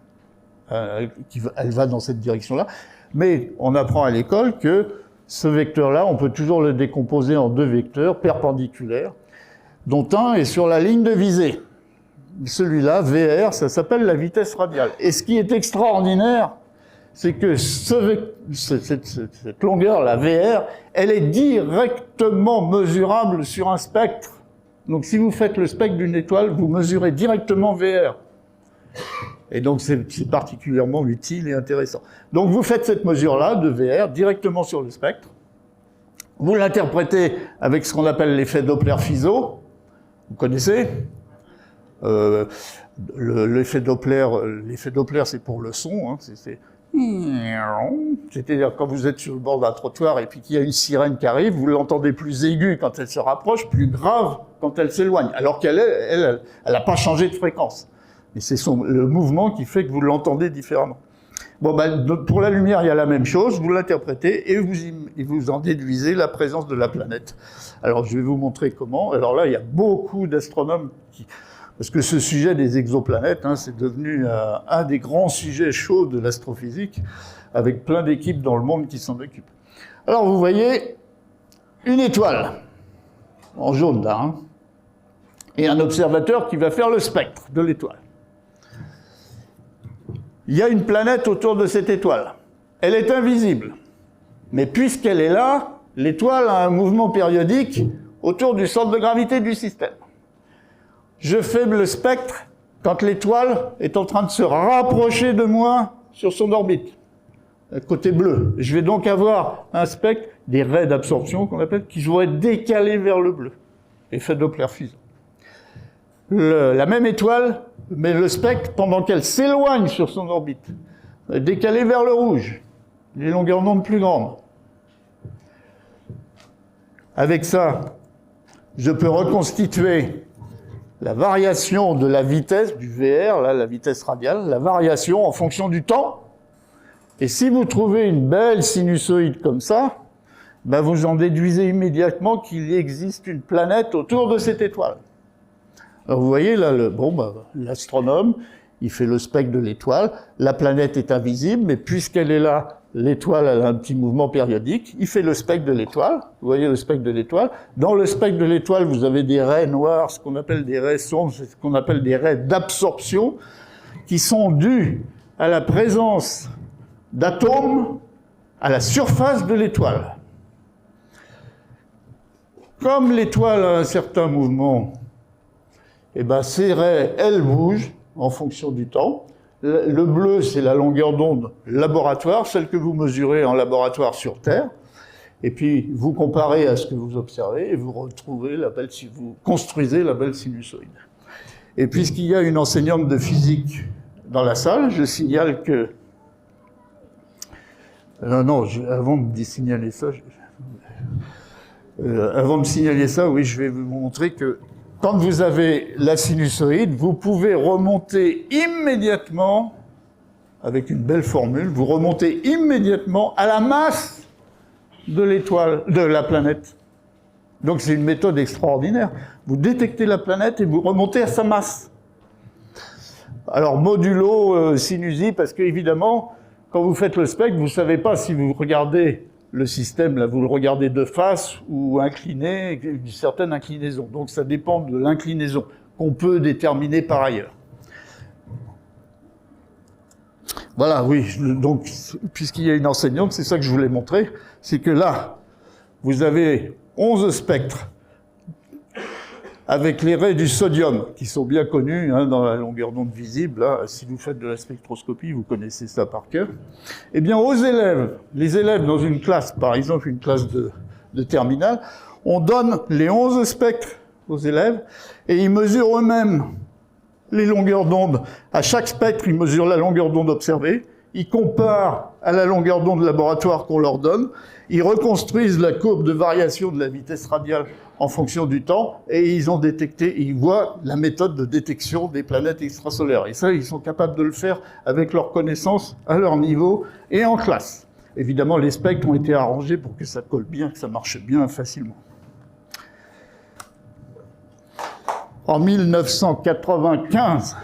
elle va dans cette direction-là, mais on apprend à l'école que ce vecteur-là, on peut toujours le décomposer en 2 vecteurs perpendiculaires, dont un est sur la ligne de visée. Celui-là, VR, ça s'appelle la vitesse radiale. Et ce qui est extraordinaire, c'est que cette longueur, la VR, elle est directement mesurable sur un spectre. Donc si vous faites le spectre d'une étoile, vous mesurez directement VR. Et donc c'est particulièrement utile et intéressant. Donc vous faites cette mesure-là de VR directement sur le spectre. Vous l'interprétez avec ce qu'on appelle l'effet Doppler-Fizeau. Vous connaissez l'effet Doppler, c'est pour le son. Hein, c'est-à-dire quand vous êtes sur le bord d'un trottoir et puis qu'il y a une sirène qui arrive, vous l'entendez plus aiguë quand elle se rapproche, plus grave quand elle s'éloigne, alors qu'elle n'a pas changé de fréquence. Et c'est le mouvement qui fait que vous l'entendez différemment. Bon, pour la lumière, il y a la même chose, vous l'interprétez et vous en déduisez la présence de la planète. Alors, je vais vous montrer comment. Alors là, il y a beaucoup d'astronomes Parce que ce sujet des exoplanètes, hein, c'est devenu un des grands sujets chauds de l'astrophysique, avec plein d'équipes dans le monde qui s'en occupent. Alors vous voyez une étoile, en jaune là, hein, et un observateur qui va faire le spectre de l'étoile. Il y a une planète autour de cette étoile. Elle est invisible. Mais puisqu'elle est là, l'étoile a un mouvement périodique autour du centre de gravité du système. Je fais le spectre quand l'étoile est en train de se rapprocher de moi sur son orbite, côté bleu. Je vais donc avoir un spectre, des raies d'absorption qu'on appelle, qui vont être décalés vers le bleu, effet Doppler-Fuson. La même étoile, mais le spectre, pendant qu'elle s'éloigne sur son orbite, est décalé vers le rouge, les longueurs d'onde plus grandes. Avec ça, je peux reconstituer la variation de la vitesse du VR, là, la vitesse radiale, la variation en fonction du temps. Et si vous trouvez une belle sinusoïde comme ça, ben vous en déduisez immédiatement qu'il existe une planète autour de cette étoile. Alors vous voyez là, l'astronome, il fait le spectre de l'étoile, la planète est invisible, mais puisqu'elle est là, l'étoile a un petit mouvement périodique, il fait le spectre de l'étoile, vous voyez le spectre de l'étoile. Dans le spectre de l'étoile, vous avez des raies noires, ce qu'on appelle des raies sombres, c'est ce qu'on appelle des raies d'absorption, qui sont dues à la présence d'atomes à la surface de l'étoile. Comme l'étoile a un certain mouvement, eh ben ces raies, elles bougent en fonction du temps. Le bleu, c'est la longueur d'onde laboratoire, celle que vous mesurez en laboratoire sur Terre. Et puis, vous comparez à ce que vous observez et vous retrouvez vous construisez la belle sinusoïde. Et puisqu'il y a une enseignante de physique dans la salle, je signale que... avant de signaler ça, oui, je vais vous montrer que quand vous avez la sinusoïde, vous pouvez remonter immédiatement, avec une belle formule, vous remontez immédiatement à la masse de l'étoile, de la planète. Donc c'est une méthode extraordinaire. Vous détectez la planète et vous remontez à sa masse. Alors modulo sinusie, parce qu'évidemment, quand vous faites le spectre, vous ne savez pas si vous regardez le système, là, vous le regardez de face ou incliné, une certaine inclinaison. Donc ça dépend de l'inclinaison qu'on peut déterminer par ailleurs. Voilà, oui, donc puisqu'il y a une enseignante, c'est ça que je voulais montrer, c'est que là, vous avez 11 spectres avec les raies du sodium, qui sont bien connues hein, dans la longueur d'onde visible. Là, si vous faites de la spectroscopie, vous connaissez ça par cœur. Eh bien, aux élèves, les élèves dans une classe, par exemple une classe de terminale, on donne les 11 spectres aux élèves et ils mesurent eux-mêmes les longueurs d'onde. À chaque spectre, ils mesurent la longueur d'onde observée, ils comparent à la longueur d'onde laboratoire qu'on leur donne, ils reconstruisent la courbe de variation de la vitesse radiale en fonction du temps, et ils ont détecté, ils voient la méthode de détection des planètes extrasolaires. Et ça, ils sont capables de le faire avec leurs connaissances à leur niveau et en classe. Évidemment, les spectres ont été arrangés pour que ça colle bien, que ça marche bien facilement. En 1995,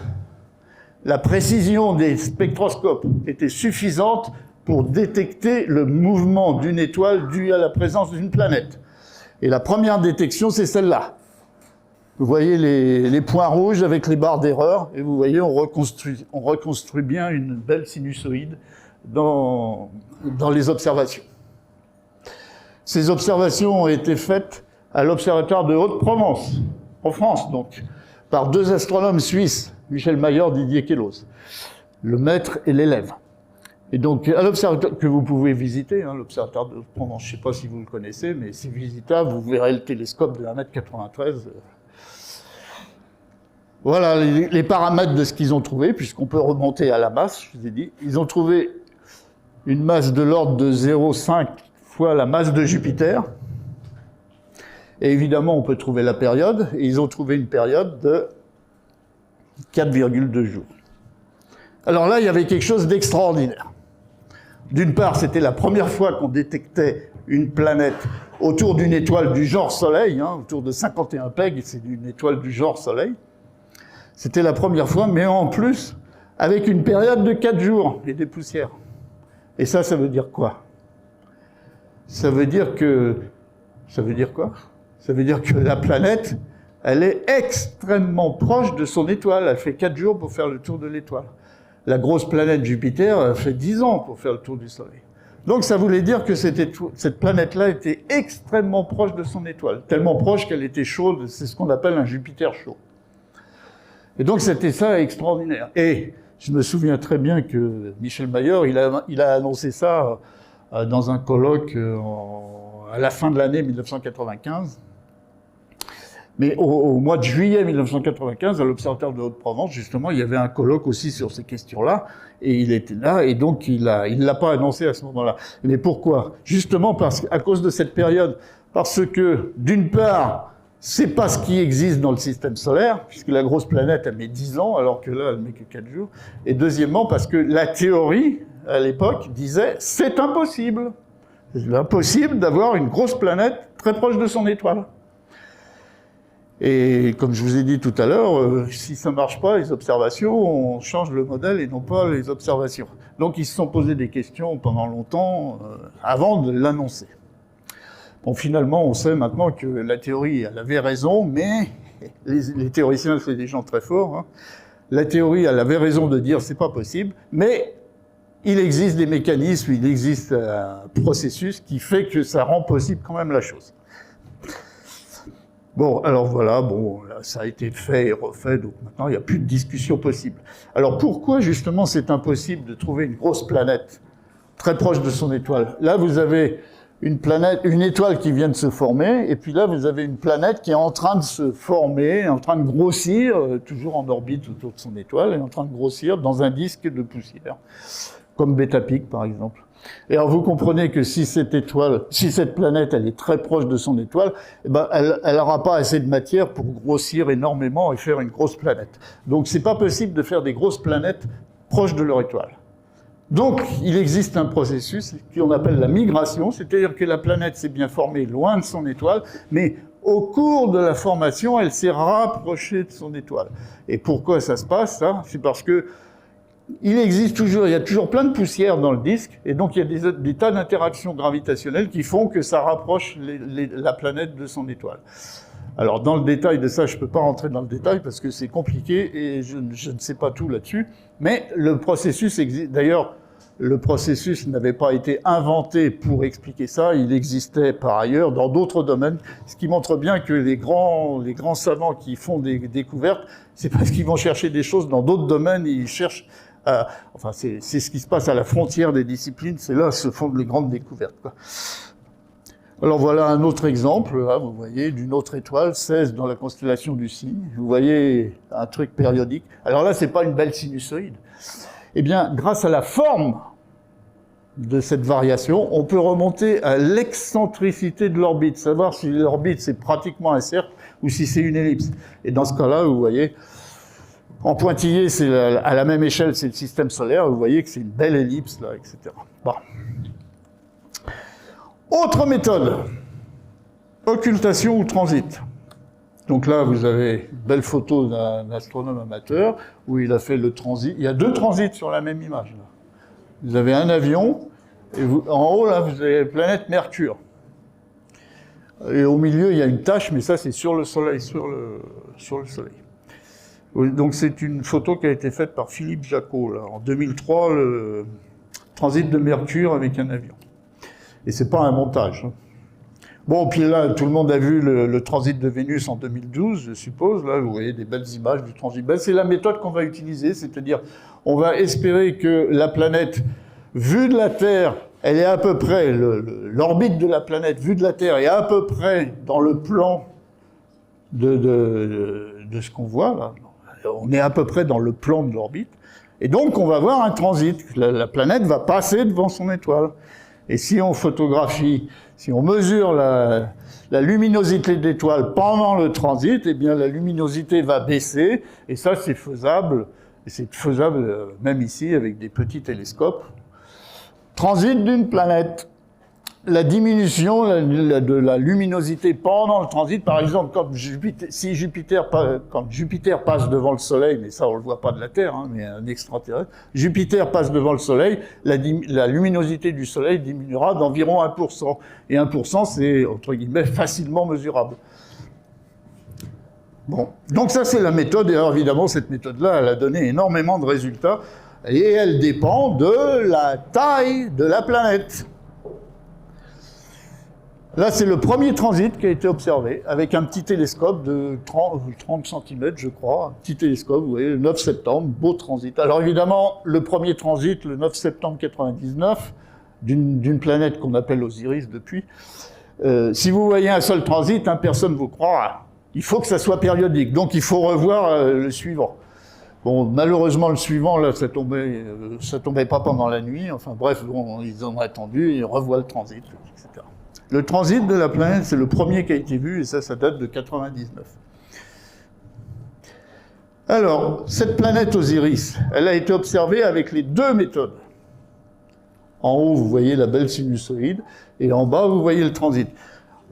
la précision des spectroscopes était suffisante pour détecter le mouvement d'une étoile dû à la présence d'une planète. Et la première détection, c'est celle-là. Vous voyez les points rouges avec les barres d'erreur, et vous voyez, on reconstruit bien une belle sinusoïde dans les observations. Ces observations ont été faites à l'Observatoire de Haute-Provence, en France, donc, par deux astronomes suisses, Michel Mayor, Didier Queloz, le maître et l'élève. Et donc, à l'observatoire que vous pouvez visiter, hein, l'observatoire de Haute-Provence, je ne sais pas si vous le connaissez, mais c'est visitable, vous verrez le télescope de 1,93 m. Voilà les paramètres de ce qu'ils ont trouvé, puisqu'on peut remonter à la masse, je vous ai dit. Ils ont trouvé une masse de l'ordre de 0,5 fois la masse de Jupiter. Et évidemment, on peut trouver la période, et ils ont trouvé une période de 4,2 jours. Alors là, il y avait quelque chose d'extraordinaire. D'une part, c'était la première fois qu'on détectait une planète autour d'une étoile du genre Soleil, hein, autour de 51 PEG, c'est une étoile du genre Soleil. C'était la première fois, mais en plus, avec une période de 4 jours et des poussières. Et ça veut dire quoi? Ça veut dire que... Ça veut dire quoi? Ça veut dire que la planète, elle est extrêmement proche de son étoile. Elle fait 4 jours pour faire le tour de l'étoile. La grosse planète Jupiter, elle fait 10 ans pour faire le tour du Soleil. Donc ça voulait dire que cette planète-là était extrêmement proche de son étoile. Tellement proche qu'elle était chaude, c'est ce qu'on appelle un Jupiter chaud. Et donc c'était ça extraordinaire. Et je me souviens très bien que Michel Mayor, il a annoncé ça dans un colloque à la fin de l'année 1995. Mais au mois de juillet 1995, à l'Observatoire de Haute-Provence, justement, il y avait un colloque aussi sur ces questions-là, et il était là, et donc il l'a pas annoncé à ce moment-là. Mais pourquoi? Justement à cause de cette période. Parce que, d'une part, c'est pas ce qui existe dans le système solaire, puisque la grosse planète, elle met 10 ans, alors que là, elle met que 4 jours. Et deuxièmement, parce que la théorie, à l'époque, disait, c'est impossible. C'est impossible d'avoir une grosse planète très proche de son étoile. Et comme je vous ai dit tout à l'heure, si ça marche pas, les observations, on change le modèle et non pas les observations. Donc ils se sont posé des questions pendant longtemps avant de l'annoncer. Bon, finalement, on sait maintenant que la théorie, elle avait raison, mais les théoriciens, c'est des gens très forts. Hein. La théorie, elle avait raison de dire c'est pas possible, mais il existe des mécanismes, il existe un processus qui fait que ça rend possible quand même la chose. Bon, alors voilà, bon, là, ça a été fait et refait, donc maintenant il n'y a plus de discussion possible. Alors pourquoi justement c'est impossible de trouver une grosse planète très proche de son étoile? Là, vous avez une étoile qui vient de se former, et puis là, vous avez une planète qui est en train de se former, en train de grossir, toujours en orbite autour de son étoile, et en train de grossir dans un disque de poussière, comme Beta Pic par exemple. Et alors vous comprenez que si cette planète, elle est très proche de son étoile, eh ben elle n'aura pas assez de matière pour grossir énormément et faire une grosse planète. Donc c'est pas possible de faire des grosses planètes proches de leur étoile. Donc il existe un processus qu'on appelle la migration, c'est-à-dire que la planète s'est bien formée loin de son étoile, mais au cours de la formation, elle s'est rapprochée de son étoile. Et pourquoi ça se passe, ça? C'est parce que il y a toujours plein de poussière dans le disque, et donc il y a des tas d'interactions gravitationnelles qui font que ça rapproche la planète de son étoile. Alors dans le détail de ça, je ne peux pas rentrer dans le détail parce que c'est compliqué et je ne sais pas tout là-dessus, mais le processus existe. D'ailleurs, le processus n'avait pas été inventé pour expliquer ça, il existait par ailleurs dans d'autres domaines, ce qui montre bien que les grands savants qui font des découvertes, c'est parce qu'ils vont chercher des choses dans d'autres domaines, ils cherchent c'est ce qui se passe à la frontière des disciplines, c'est là que se font les grandes découvertes, quoi. Alors voilà un autre exemple, là, vous voyez, d'une autre étoile, 16 dans la constellation du Cygne. Vous voyez un truc périodique. Alors là, c'est pas une belle sinusoïde. Eh bien, grâce à la forme de cette variation, on peut remonter à l'excentricité de l'orbite, savoir si l'orbite c'est pratiquement un cercle ou si c'est une ellipse. Et dans ce cas-là, vous voyez, en pointillé, c'est à la même échelle, c'est le système solaire. Vous voyez que c'est une belle ellipse, là, etc. Bon. Autre méthode, occultation ou transit. Donc là, vous avez une belle photo d'un astronome amateur où il a fait le transit. Il y a 2 transits sur la même image. Là. Vous avez un avion, et en haut, là, vous avez la planète Mercure. Et au milieu, il y a une tache, mais ça, c'est sur le Soleil, sur le Soleil. Donc c'est une photo qui a été faite par Philippe Jacot, là, en 2003, le transit de Mercure avec un avion. Et c'est pas un montage. Bon, puis là, tout le monde a vu le transit de Vénus en 2012, je suppose. Là, vous voyez des belles images du transit. Ben, c'est la méthode qu'on va utiliser, c'est-à-dire, on va espérer que la planète, vue de la Terre, elle est à peu près, l'orbite de la planète, vue de la Terre, est à peu près dans le plan de ce qu'on voit, là. On est à peu près dans le plan de l'orbite. Et donc, on va voir un transit. La planète va passer devant son étoile. Et si on photographie, si on mesure la luminosité de l'étoile pendant le transit, eh bien la luminosité va baisser, et ça c'est faisable, et c'est faisable même ici avec des petits télescopes. Transit d'une planète. la diminution de la luminosité pendant le transit, par exemple, quand Jupiter passe devant le Soleil, mais ça on le voit pas de la Terre, hein, mais un extraterrestre, Jupiter passe devant le Soleil, la luminosité du Soleil diminuera d'environ 1%. Et 1%, c'est, entre guillemets, facilement mesurable. Bon, donc ça c'est la méthode, et alors évidemment cette méthode-là, elle a donné énormément de résultats, et elle dépend de la taille de la planète. Là, c'est le premier transit qui a été observé, avec un petit télescope de 30 cm, je crois, un petit télescope, vous voyez, le 9 septembre, beau transit. Alors évidemment, le premier transit, le 9 septembre 99, d'une planète qu'on appelle Osiris depuis, si vous voyez un seul transit, hein, personne ne vous croira. Il faut que ça soit périodique, donc il faut revoir le suivant. Bon, malheureusement, le suivant, là, ça tombait pas pendant la nuit, enfin bref, bon, ils ont attendu, ils revoient le transit, etc. Le transit de la planète, c'est le premier qui a été vu, et ça date de 99. Alors, cette planète Osiris, elle a été observée avec les deux méthodes. En haut, vous voyez la belle sinusoïde, et en bas, vous voyez le transit.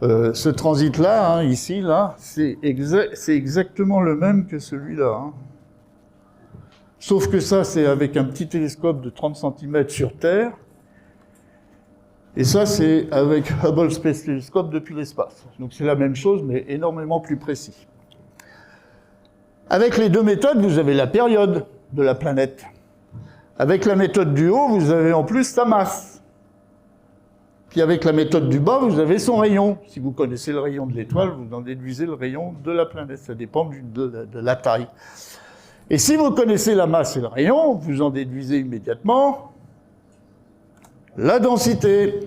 Ce transit-là, hein, ici, là, c'est exactement le même que celui-là. Hein. Sauf que ça, c'est avec un petit télescope de 30 cm sur Terre, et ça, c'est avec Hubble Space Telescope depuis l'espace. Donc c'est la même chose, mais énormément plus précis. Avec les deux méthodes, vous avez la période de la planète. Avec la méthode du haut, vous avez en plus sa masse. Puis avec la méthode du bas, vous avez son rayon. Si vous connaissez le rayon de l'étoile, vous en déduisez le rayon de la planète. Ça dépend de la taille. Et si vous connaissez la masse et le rayon, vous en déduisez immédiatement la densité.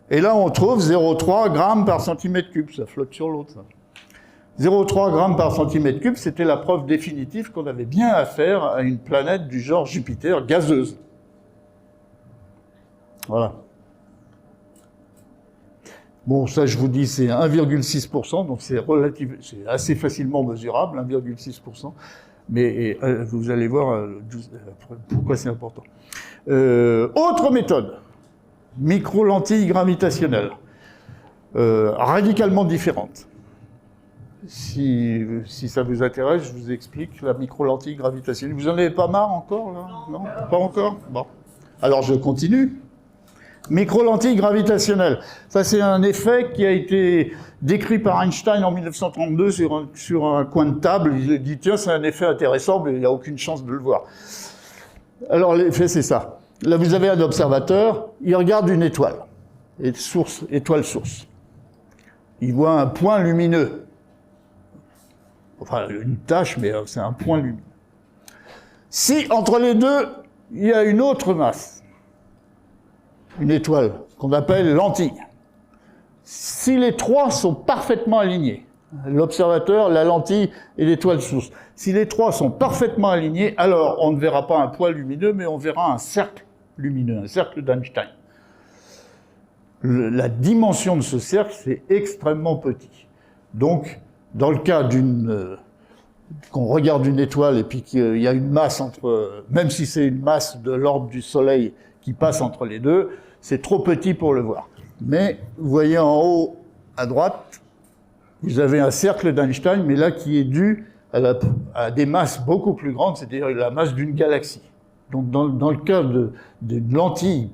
Et là, on trouve 0,3 grammes par centimètre cube. Ça flotte sur l'autre, ça. 0,3 grammes par centimètre cube, c'était la preuve définitive qu'on avait bien affaire à une planète du genre Jupiter gazeuse. Voilà. Bon, ça, je vous dis, c'est 1,6%, donc c'est assez facilement mesurable, 1,6%. Mais vous allez voir pourquoi c'est important. Autre méthode. Micro-lentille gravitationnelle, radicalement différente. Si ça vous intéresse, je vous explique la micro-lentille gravitationnelle. Vous en avez pas marre encore, là? Non, pas encore? Bon. Alors je continue. Micro-lentille gravitationnelle. Ça, c'est un effet qui a été décrit par Einstein en 1932 sur un coin de table. Il a dit, tiens, c'est un effet intéressant, mais il n'y a aucune chance de le voir. Alors l'effet, c'est ça. Là, vous avez un observateur, il regarde une étoile, étoile source. Il voit un point lumineux. Enfin, une tache, mais c'est un point lumineux. Si, entre les deux, il y a une autre masse, une étoile, qu'on appelle lentille. Si les trois sont parfaitement alignés, l'observateur, la lentille et l'étoile source, si les trois sont parfaitement alignés, alors on ne verra pas un point lumineux, mais on verra un cercle lumineux, un cercle d'Einstein. La dimension de ce cercle, c'est extrêmement petit. Donc, dans le cas qu'on regarde une étoile et puis qu'il y a une masse même si c'est une masse de l'ordre du Soleil qui passe entre les deux, c'est trop petit pour le voir. Mais, vous voyez en haut, à droite, vous avez un cercle d'Einstein, mais là qui est dû à des masses beaucoup plus grandes, c'est-à-dire la masse d'une galaxie. Donc dans le cas d'une lentille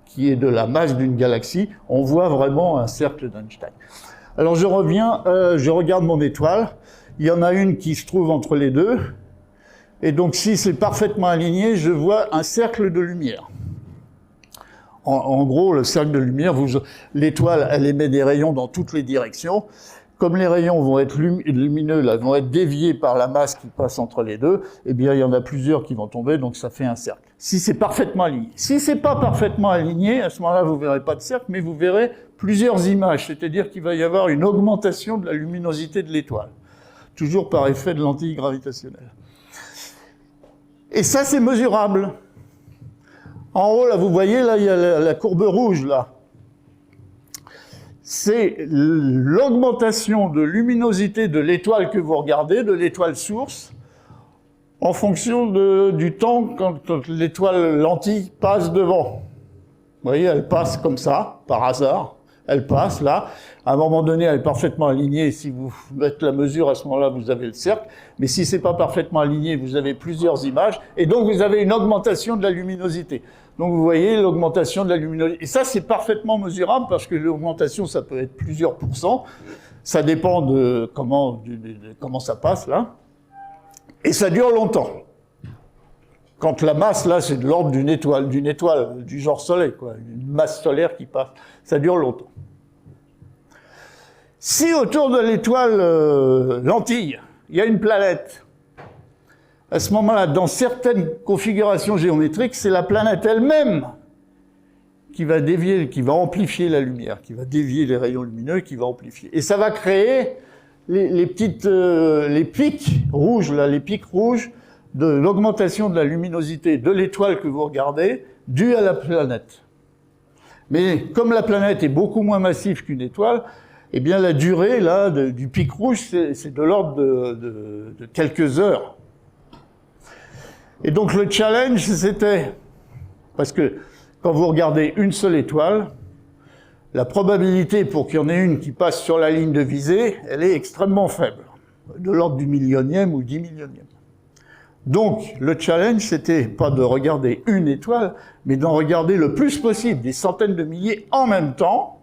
qui est de la masse d'une galaxie, on voit vraiment un cercle d'Einstein. Alors je regarde mon étoile, il y en a une qui se trouve entre les deux, et donc si c'est parfaitement aligné, je vois un cercle de lumière. En gros, le cercle de lumière, l'étoile, elle émet des rayons dans toutes les directions. Comme les rayons vont être lumineux, là, vont être déviés par la masse qui passe entre les deux, eh bien, il y en a plusieurs qui vont tomber, donc ça fait un cercle. Si c'est parfaitement aligné. Si c'est pas parfaitement aligné, à ce moment-là, vous verrez pas de cercle, mais vous verrez plusieurs images, c'est-à-dire qu'il va y avoir une augmentation de la luminosité de l'étoile. Toujours par effet de lentille gravitationnelle. Et ça, c'est mesurable. En haut, là, vous voyez, là, il y a la courbe rouge, là. C'est l'augmentation de luminosité de l'étoile que vous regardez, de l'étoile source, en fonction du temps quand l'étoile lentille passe devant. voyez, elle passe comme ça, par hasard. Elle passe là. À un moment donné, elle est parfaitement alignée. Si vous faites la mesure, à ce moment-là, vous avez le cercle. Mais si c'est pas parfaitement aligné, vous avez plusieurs images. Et donc, vous avez une augmentation de la luminosité. Donc, vous voyez l'augmentation de la luminosité. Et ça, c'est parfaitement mesurable parce que l'augmentation, ça peut être plusieurs pourcents. Ça dépend de comment ça passe là. Et ça dure longtemps. Quand la masse, là, c'est de l'ordre d'une étoile, du genre Soleil, quoi, une masse solaire qui passe, ça dure longtemps. Si autour de l'étoile lentille, il y a une planète, à ce moment-là, dans certaines configurations géométriques, c'est la planète elle-même qui va dévier, qui va amplifier la lumière, qui va dévier les rayons lumineux, qui va amplifier. Et ça va créer les pics rouges, là, les pics rouges, de l'augmentation de la luminosité de l'étoile que vous regardez, due à la planète. Mais comme la planète est beaucoup moins massive qu'une étoile, eh bien la durée là du pic rouge, c'est de l'ordre de quelques heures. Et donc le challenge, c'était, parce que quand vous regardez une seule étoile, la probabilité pour qu'il y en ait une qui passe sur la ligne de visée, elle est extrêmement faible, de l'ordre du millionième ou 10 millionième. Donc, le challenge, c'était pas de regarder une étoile, mais d'en regarder le plus possible, des centaines de milliers en même temps,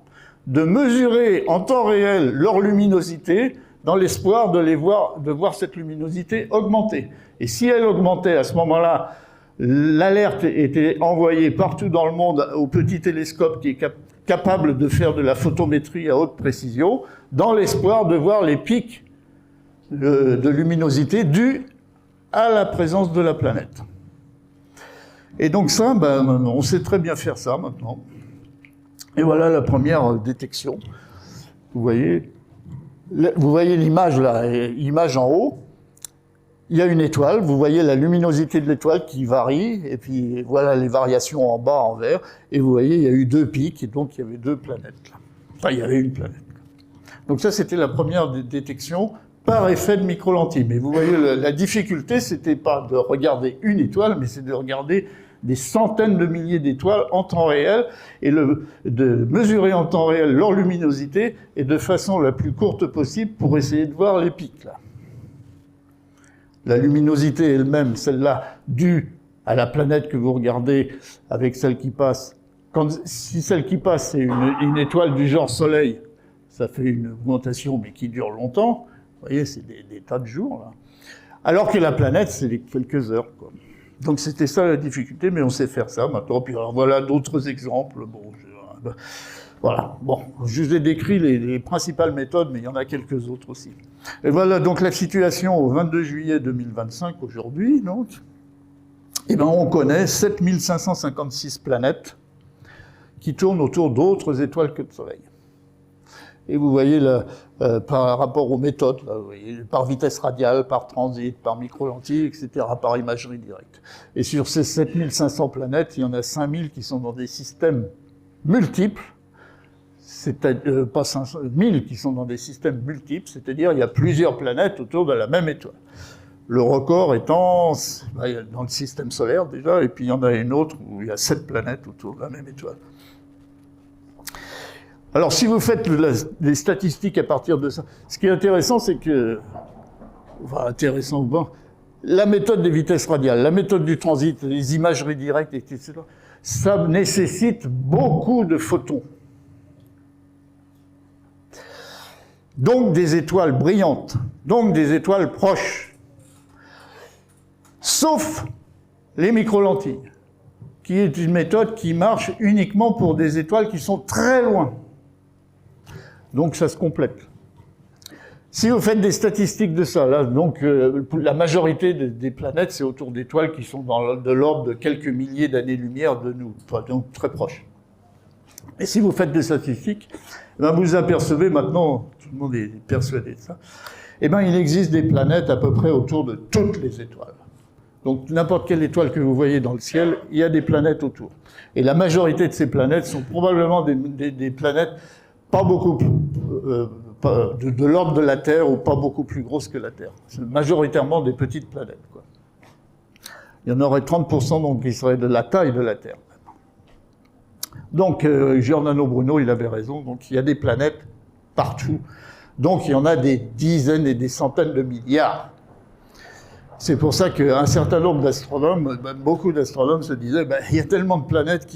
de mesurer en temps réel leur luminosité, dans l'espoir de voir cette luminosité augmenter. Et si elle augmentait à ce moment-là, l'alerte était envoyée partout dans le monde au petit télescope qui est capable de faire de la photométrie à haute précision, dans l'espoir de voir les pics de luminosité dus à la présence de la planète. Et donc ça, on sait très bien faire ça maintenant. Et voilà la première détection. Vous voyez l'image là, image en haut. Il y a une étoile, vous voyez la luminosité de l'étoile qui varie, et puis voilà les variations en bas en vert, et vous voyez il y a eu deux pics, et donc il y avait deux planètes là. Enfin, il y avait une planète. Donc ça, c'était la première détection par effet de micro-lentille. Mais vous voyez, la difficulté, c'était pas de regarder une étoile, mais c'est de regarder des centaines de milliers d'étoiles en temps réel, et de mesurer en temps réel leur luminosité, et de façon la plus courte possible pour essayer de voir les pics là. La luminosité elle-même, celle-là, due à la planète que vous regardez avec celle qui passe. Si celle qui passe, c'est une étoile du genre Soleil, ça fait une augmentation, mais qui dure longtemps. Vous voyez, c'est des tas de jours, là. Alors que la planète, c'est quelques heures, quoi. Donc c'était ça la difficulté, mais on sait faire ça maintenant. Puis alors voilà d'autres exemples. Bon, voilà. Bon, je vous ai décrit les principales méthodes, mais il y en a quelques autres aussi. Et voilà donc la situation au 22 juillet 2025, aujourd'hui, donc. Eh ben, on connaît 7556 planètes qui tournent autour d'autres étoiles que le Soleil. Et vous voyez, par rapport aux méthodes, là, vous voyez, par vitesse radiale, par transit, par micro-lentille, etc., par imagerie directe. Et sur ces 7500 planètes, il y en a 5000 qui sont dans des systèmes multiples, c'est-à-dire pas 1000 qui sont dans des systèmes multiples, c'est-à-dire il y a plusieurs planètes autour de la même étoile. Le record étant dans le système solaire déjà, et puis il y en a une autre où il y a 7 planètes autour de la même étoile. Alors, si vous faites les statistiques à partir de ça, ce qui est intéressant, c'est que, enfin, intéressant ou pas, la méthode des vitesses radiales, la méthode du transit, les imageries directes, etc., ça nécessite beaucoup de photons. Donc des étoiles brillantes, donc des étoiles proches. Sauf les micro-lentilles, qui est une méthode qui marche uniquement pour des étoiles qui sont très loin. Donc ça se complète. Si vous faites des statistiques de ça, là, donc la majorité des planètes, c'est autour d'étoiles qui sont de l'ordre de quelques milliers d'années-lumière de nous, donc très proches. Et si vous faites des statistiques, ben vous apercevez maintenant, tout le monde est persuadé de ça, eh ben il existe des planètes à peu près autour de toutes les étoiles. Donc n'importe quelle étoile que vous voyez dans le ciel, il y a des planètes autour. Et la majorité de ces planètes sont probablement des planètes pas beaucoup de l'ordre de la Terre ou pas beaucoup plus grosses que la Terre. C'est majoritairement des petites planètes, quoi. Il y en aurait 30% donc qui seraient de la taille de la Terre. Donc, Giordano Bruno, il avait raison, donc il y a des planètes partout. Donc, il y en a des dizaines et des centaines de milliards. C'est pour ça qu'un certain nombre d'astronomes, même beaucoup d'astronomes se disaient, il y a tellement de planètes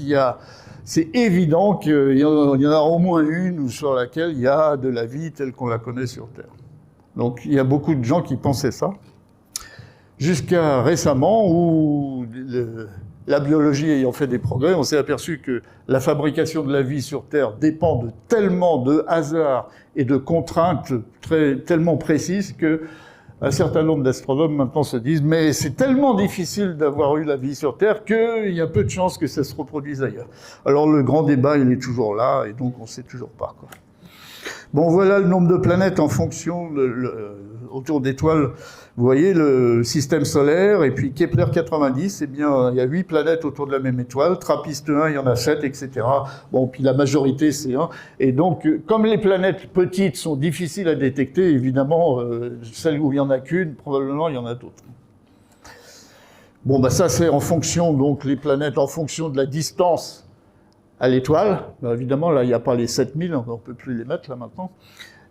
c'est évident qu'il y en a au moins une sur laquelle il y a de la vie telle qu'on la connaît sur Terre. Donc, il y a beaucoup de gens qui pensaient ça. Jusqu'à récemment, où la biologie ayant fait des progrès, on s'est aperçu que la fabrication de la vie sur Terre dépend de tellement de hasards et de contraintes tellement précises que un certain nombre d'astronomes maintenant se disent « mais c'est tellement difficile d'avoir eu la vie sur Terre qu'il y a peu de chances que ça se reproduise ailleurs ». Alors le grand débat, il est toujours là, et donc on ne sait toujours pas, quoi. Bon, voilà le nombre de planètes en fonction autour d'étoiles. Vous voyez le système solaire, et puis Kepler 90, eh bien, il y a 8 planètes autour de la même étoile. Trappiste 1, il y en a 7, etc. Bon, puis la majorité, c'est 1. Et donc, comme les planètes petites sont difficiles à détecter, évidemment, celles où il n'y en a qu'une, probablement, il y en a d'autres. Bon, ça, c'est en fonction, donc, les planètes en fonction de la distance à l'étoile. Évidemment, là, il n'y a pas les 7000, on ne peut plus les mettre, là, maintenant.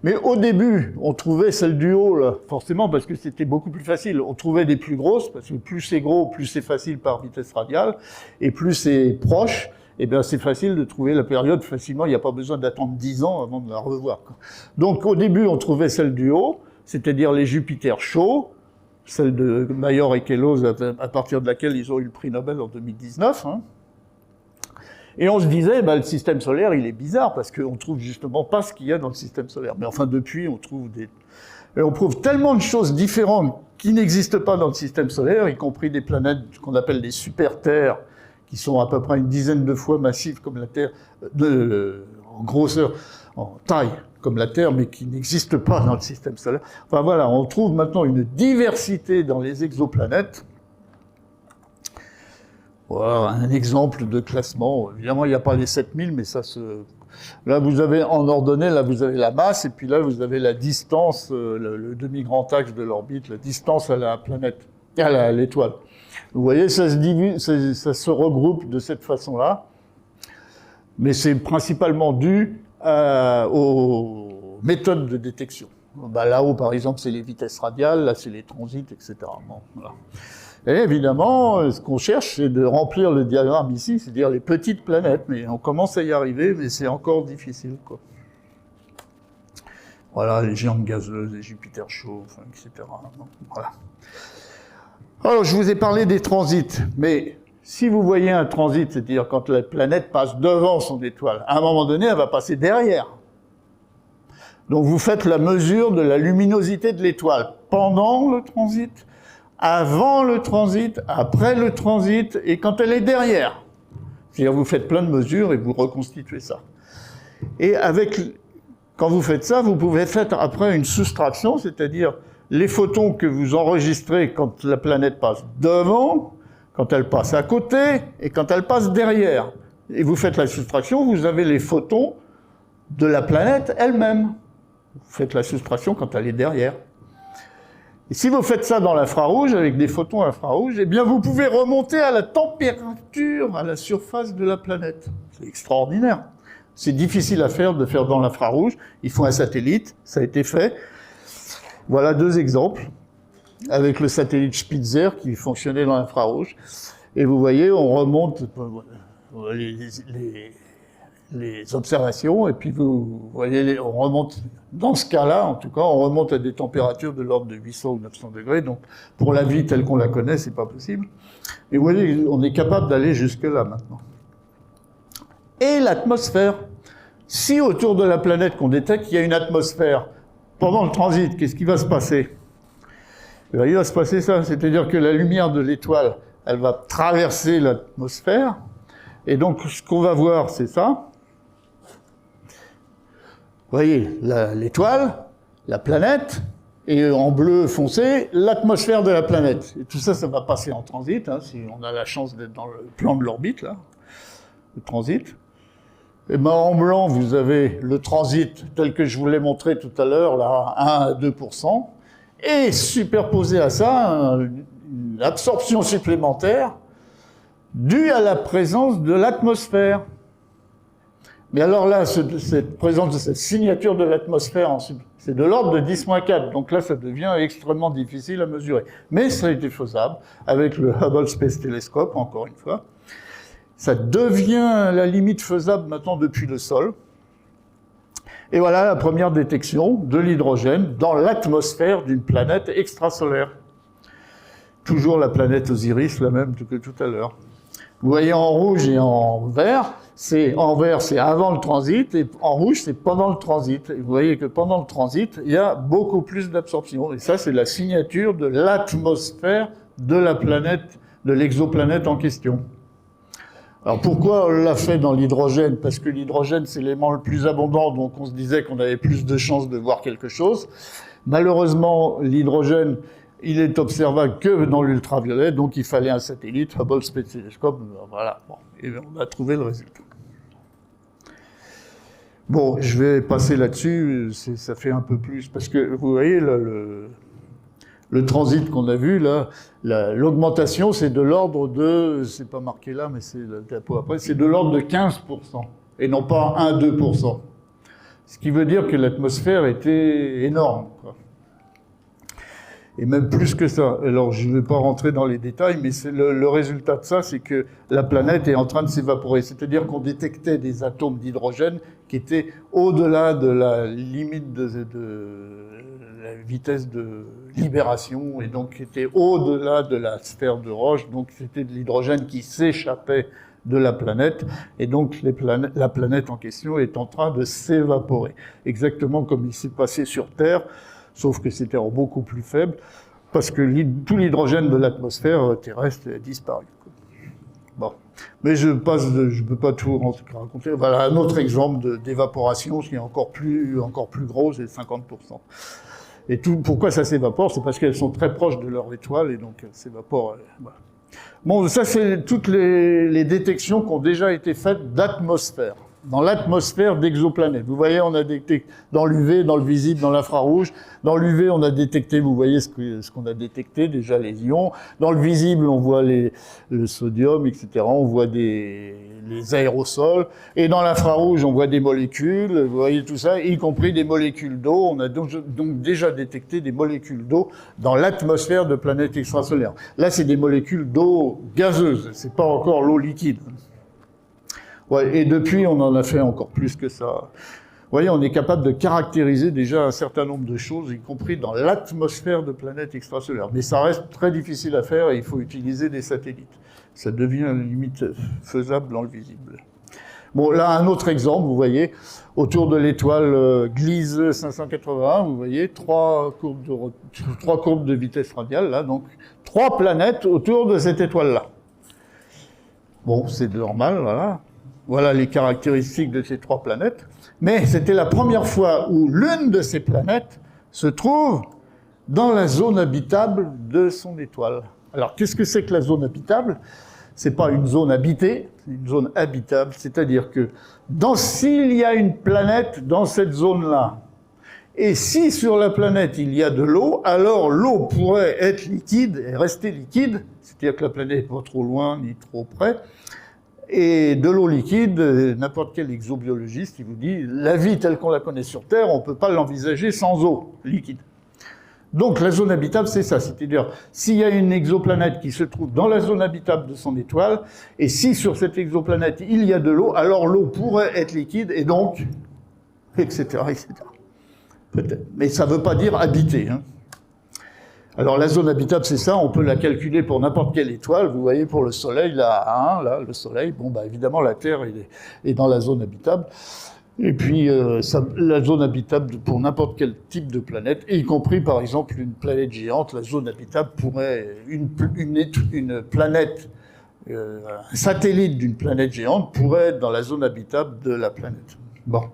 Mais au début, on trouvait celle du haut, là, forcément, parce que c'était beaucoup plus facile. On trouvait des plus grosses, parce que plus c'est gros, plus c'est facile par vitesse radiale, et plus c'est proche, eh bien, c'est facile de trouver la période facilement. Il n'y a pas besoin d'attendre 10 ans avant de la revoir, quoi. Donc, au début, on trouvait celle du haut, c'est-à-dire les Jupiters chauds, celle de Major et Kellos, à partir de laquelle ils ont eu le prix Nobel en 2019, hein. Et on se disait, le système solaire, il est bizarre, parce qu'on trouve justement pas ce qu'il y a dans le système solaire. Mais enfin, depuis, on trouve et on trouve tellement de choses différentes qui n'existent pas dans le système solaire, y compris des planètes qu'on appelle des super-terres, qui sont à peu près une dizaine de fois massives comme la Terre, en grosseur, en taille, comme la Terre, mais qui n'existent pas dans le système solaire. Enfin voilà, on trouve maintenant une diversité dans les exoplanètes. Voilà, un exemple de classement. Évidemment, il n'y a pas les 7000, mais ça se... Là, vous avez en ordonnée, là, vous avez la masse, et puis là, vous avez la distance, le demi-grand axe de l'orbite, la distance à la planète, à l'étoile. Vous voyez, ça se regroupe de cette façon-là, mais c'est principalement dû aux méthodes de détection. Là-haut, par exemple, c'est les vitesses radiales, là, c'est les transits, etc. Bon, voilà. Et évidemment, ce qu'on cherche, c'est de remplir le diagramme ici, c'est-à-dire les petites planètes, mais on commence à y arriver, mais c'est encore difficile, quoi. Voilà, les géantes gazeuses, les Jupiters chauds, enfin, etc. Voilà. Alors, je vous ai parlé des transits, mais si vous voyez un transit, c'est-à-dire quand la planète passe devant son étoile, à un moment donné, elle va passer derrière. Donc, vous faites la mesure de la luminosité de l'étoile pendant le transit, avant le transit, après le transit, et quand elle est derrière. C'est-à-dire, vous faites plein de mesures et vous reconstituez ça. Et quand vous faites ça, vous pouvez faire après une soustraction, c'est-à-dire les photons que vous enregistrez quand la planète passe devant, quand elle passe à côté, et quand elle passe derrière. Et vous faites la soustraction, vous avez les photons de la planète elle-même. Vous faites la soustraction quand elle est derrière. Et si vous faites ça dans l'infrarouge, avec des photons infrarouges, eh bien vous pouvez remonter à la température, à la surface de la planète. C'est extraordinaire. C'est difficile à faire, de faire dans l'infrarouge. Il faut un satellite, ça a été fait. Voilà 2 exemples, avec le satellite Spitzer qui fonctionnait dans l'infrarouge. Et vous voyez, on remonte les observations, et puis vous voyez, on remonte, dans ce cas-là, en tout cas, on remonte à des températures de l'ordre de 800 ou 900 degrés, donc pour la vie telle qu'on la connaît, c'est pas possible. Et vous voyez, on est capable d'aller jusque-là maintenant. Et l'atmosphère. Si autour de la planète qu'on détecte, il y a une atmosphère, pendant le transit, qu'est-ce qui va se passer? Il va se passer ça, c'est-à-dire que la lumière de l'étoile, elle va traverser l'atmosphère, et donc ce qu'on va voir, c'est ça. Vous voyez, l'étoile, la planète, et en bleu foncé, l'atmosphère de la planète. Et tout ça, ça va passer en transit, hein, si on a la chance d'être dans le plan de l'orbite, là, le transit. Et ben en blanc, vous avez le transit tel que je vous l'ai montré tout à l'heure, là, 1 à 2%, et superposé à ça, une absorption supplémentaire due à la présence de l'atmosphère. Mais alors là, cette présence de cette signature de l'atmosphère, c'est de l'ordre de 10-4. Donc là, ça devient extrêmement difficile à mesurer. Mais ça a été faisable avec le Hubble Space Telescope, encore une fois. Ça devient la limite faisable maintenant depuis le sol. Et voilà la première détection de l'hydrogène dans l'atmosphère d'une planète extrasolaire. Toujours la planète Osiris, la même que tout à l'heure. Vous voyez en rouge et en vert, c'est avant le transit, et en rouge, c'est pendant le transit. Et vous voyez que pendant le transit, il y a beaucoup plus d'absorption. Et ça, c'est la signature de l'atmosphère de la planète, de l'exoplanète en question. Alors pourquoi on l'a fait dans l'hydrogène? Parce que l'hydrogène, c'est l'élément le plus abondant, donc on se disait qu'on avait plus de chances de voir quelque chose. Malheureusement, l'hydrogène, il est observable que dans l'ultraviolet, donc il fallait un satellite, Hubble Space Telescope, voilà. Bon, et on a trouvé le résultat. Bon, je vais passer là-dessus, ça fait un peu plus, parce que vous voyez, là, le transit qu'on a vu, là, l'augmentation, c'est de l'ordre de, c'est pas marqué là, mais c'est la diapo après, c'est de l'ordre de 15%, et non pas 1-2%. Ce qui veut dire que l'atmosphère était énorme, quoi. Et même plus que ça. Alors, je ne vais pas rentrer dans les détails, mais c'est le résultat de ça, c'est que la planète est en train de s'évaporer. C'est-à-dire qu'on détectait des atomes d'hydrogène qui étaient au-delà de la limite de la vitesse de libération, et donc qui étaient au-delà de la sphère de roche. Donc, c'était de l'hydrogène qui s'échappait de la planète, et donc la planète en question est en train de s'évaporer. Exactement comme il s'est passé sur Terre, sauf que c'était beaucoup plus faible, parce que tout l'hydrogène de l'atmosphère terrestre a disparu. Bon, mais je peux pas tout raconter. Voilà un autre exemple d'évaporation, qui est encore plus gros, c'est 50%. Et pourquoi ça s'évapore? C'est parce qu'elles sont très proches de leur étoile, et donc elles s'évaporent. Voilà. Bon, ça c'est toutes les détections qui ont déjà été faites d'atmosphère. Dans l'atmosphère d'exoplanètes. Vous voyez, on a détecté dans l'UV, dans le visible, dans l'infrarouge. Dans l'UV, on a détecté, vous voyez ce qu'on a détecté, déjà les ions. Dans le visible, on voit le sodium, etc. On voit les aérosols. Et dans l'infrarouge, on voit des molécules. Vous voyez tout ça, y compris des molécules d'eau. On a donc déjà détecté des molécules d'eau dans l'atmosphère de planètes extrasolaires. Là, c'est des molécules d'eau gazeuse. C'est pas encore l'eau liquide. Ouais, et depuis, on en a fait encore plus que ça. Vous voyez, on est capable de caractériser déjà un certain nombre de choses, y compris dans l'atmosphère de planètes extrasolaires. Mais ça reste très difficile à faire et il faut utiliser des satellites. Ça devient limite faisable dans le visible. Bon, là, un autre exemple, vous voyez, autour de l'étoile Gliese 581, vous voyez, trois courbes de vitesse radiale, là, donc 3 planètes autour de cette étoile-là. Bon, c'est normal, voilà. Voilà les caractéristiques de ces 3 planètes. Mais c'était la première fois où l'une de ces planètes se trouve dans la zone habitable de son étoile. Alors, qu'est-ce que c'est que la zone habitable? C'est pas une zone habitée, c'est une zone habitable. C'est-à-dire que s'il y a une planète dans cette zone-là, et si sur la planète il y a de l'eau, alors l'eau pourrait être liquide et rester liquide, c'est-à-dire que la planète n'est pas trop loin ni trop près. Et de l'eau liquide, n'importe quel exobiologiste, il vous dit, la vie telle qu'on la connaît sur Terre, on ne peut pas l'envisager sans eau liquide. Donc la zone habitable, c'est ça, c'est-à-dire s'il y a une exoplanète qui se trouve dans la zone habitable de son étoile, et si sur cette exoplanète il y a de l'eau, alors l'eau pourrait être liquide, et donc, etc., etc. Peut-être. Mais ça ne veut pas dire habiter, hein. Alors la zone habitable, c'est ça, on peut la calculer pour n'importe quelle étoile. Vous voyez, pour le Soleil, là, le Soleil, bon, bah évidemment, la Terre est dans la zone habitable. Et puis, la zone habitable pour n'importe quel type de planète, y compris, par exemple, une planète géante, la zone habitable pourrait, une planète, un satellite d'une planète géante pourrait être dans la zone habitable de la planète. Bon.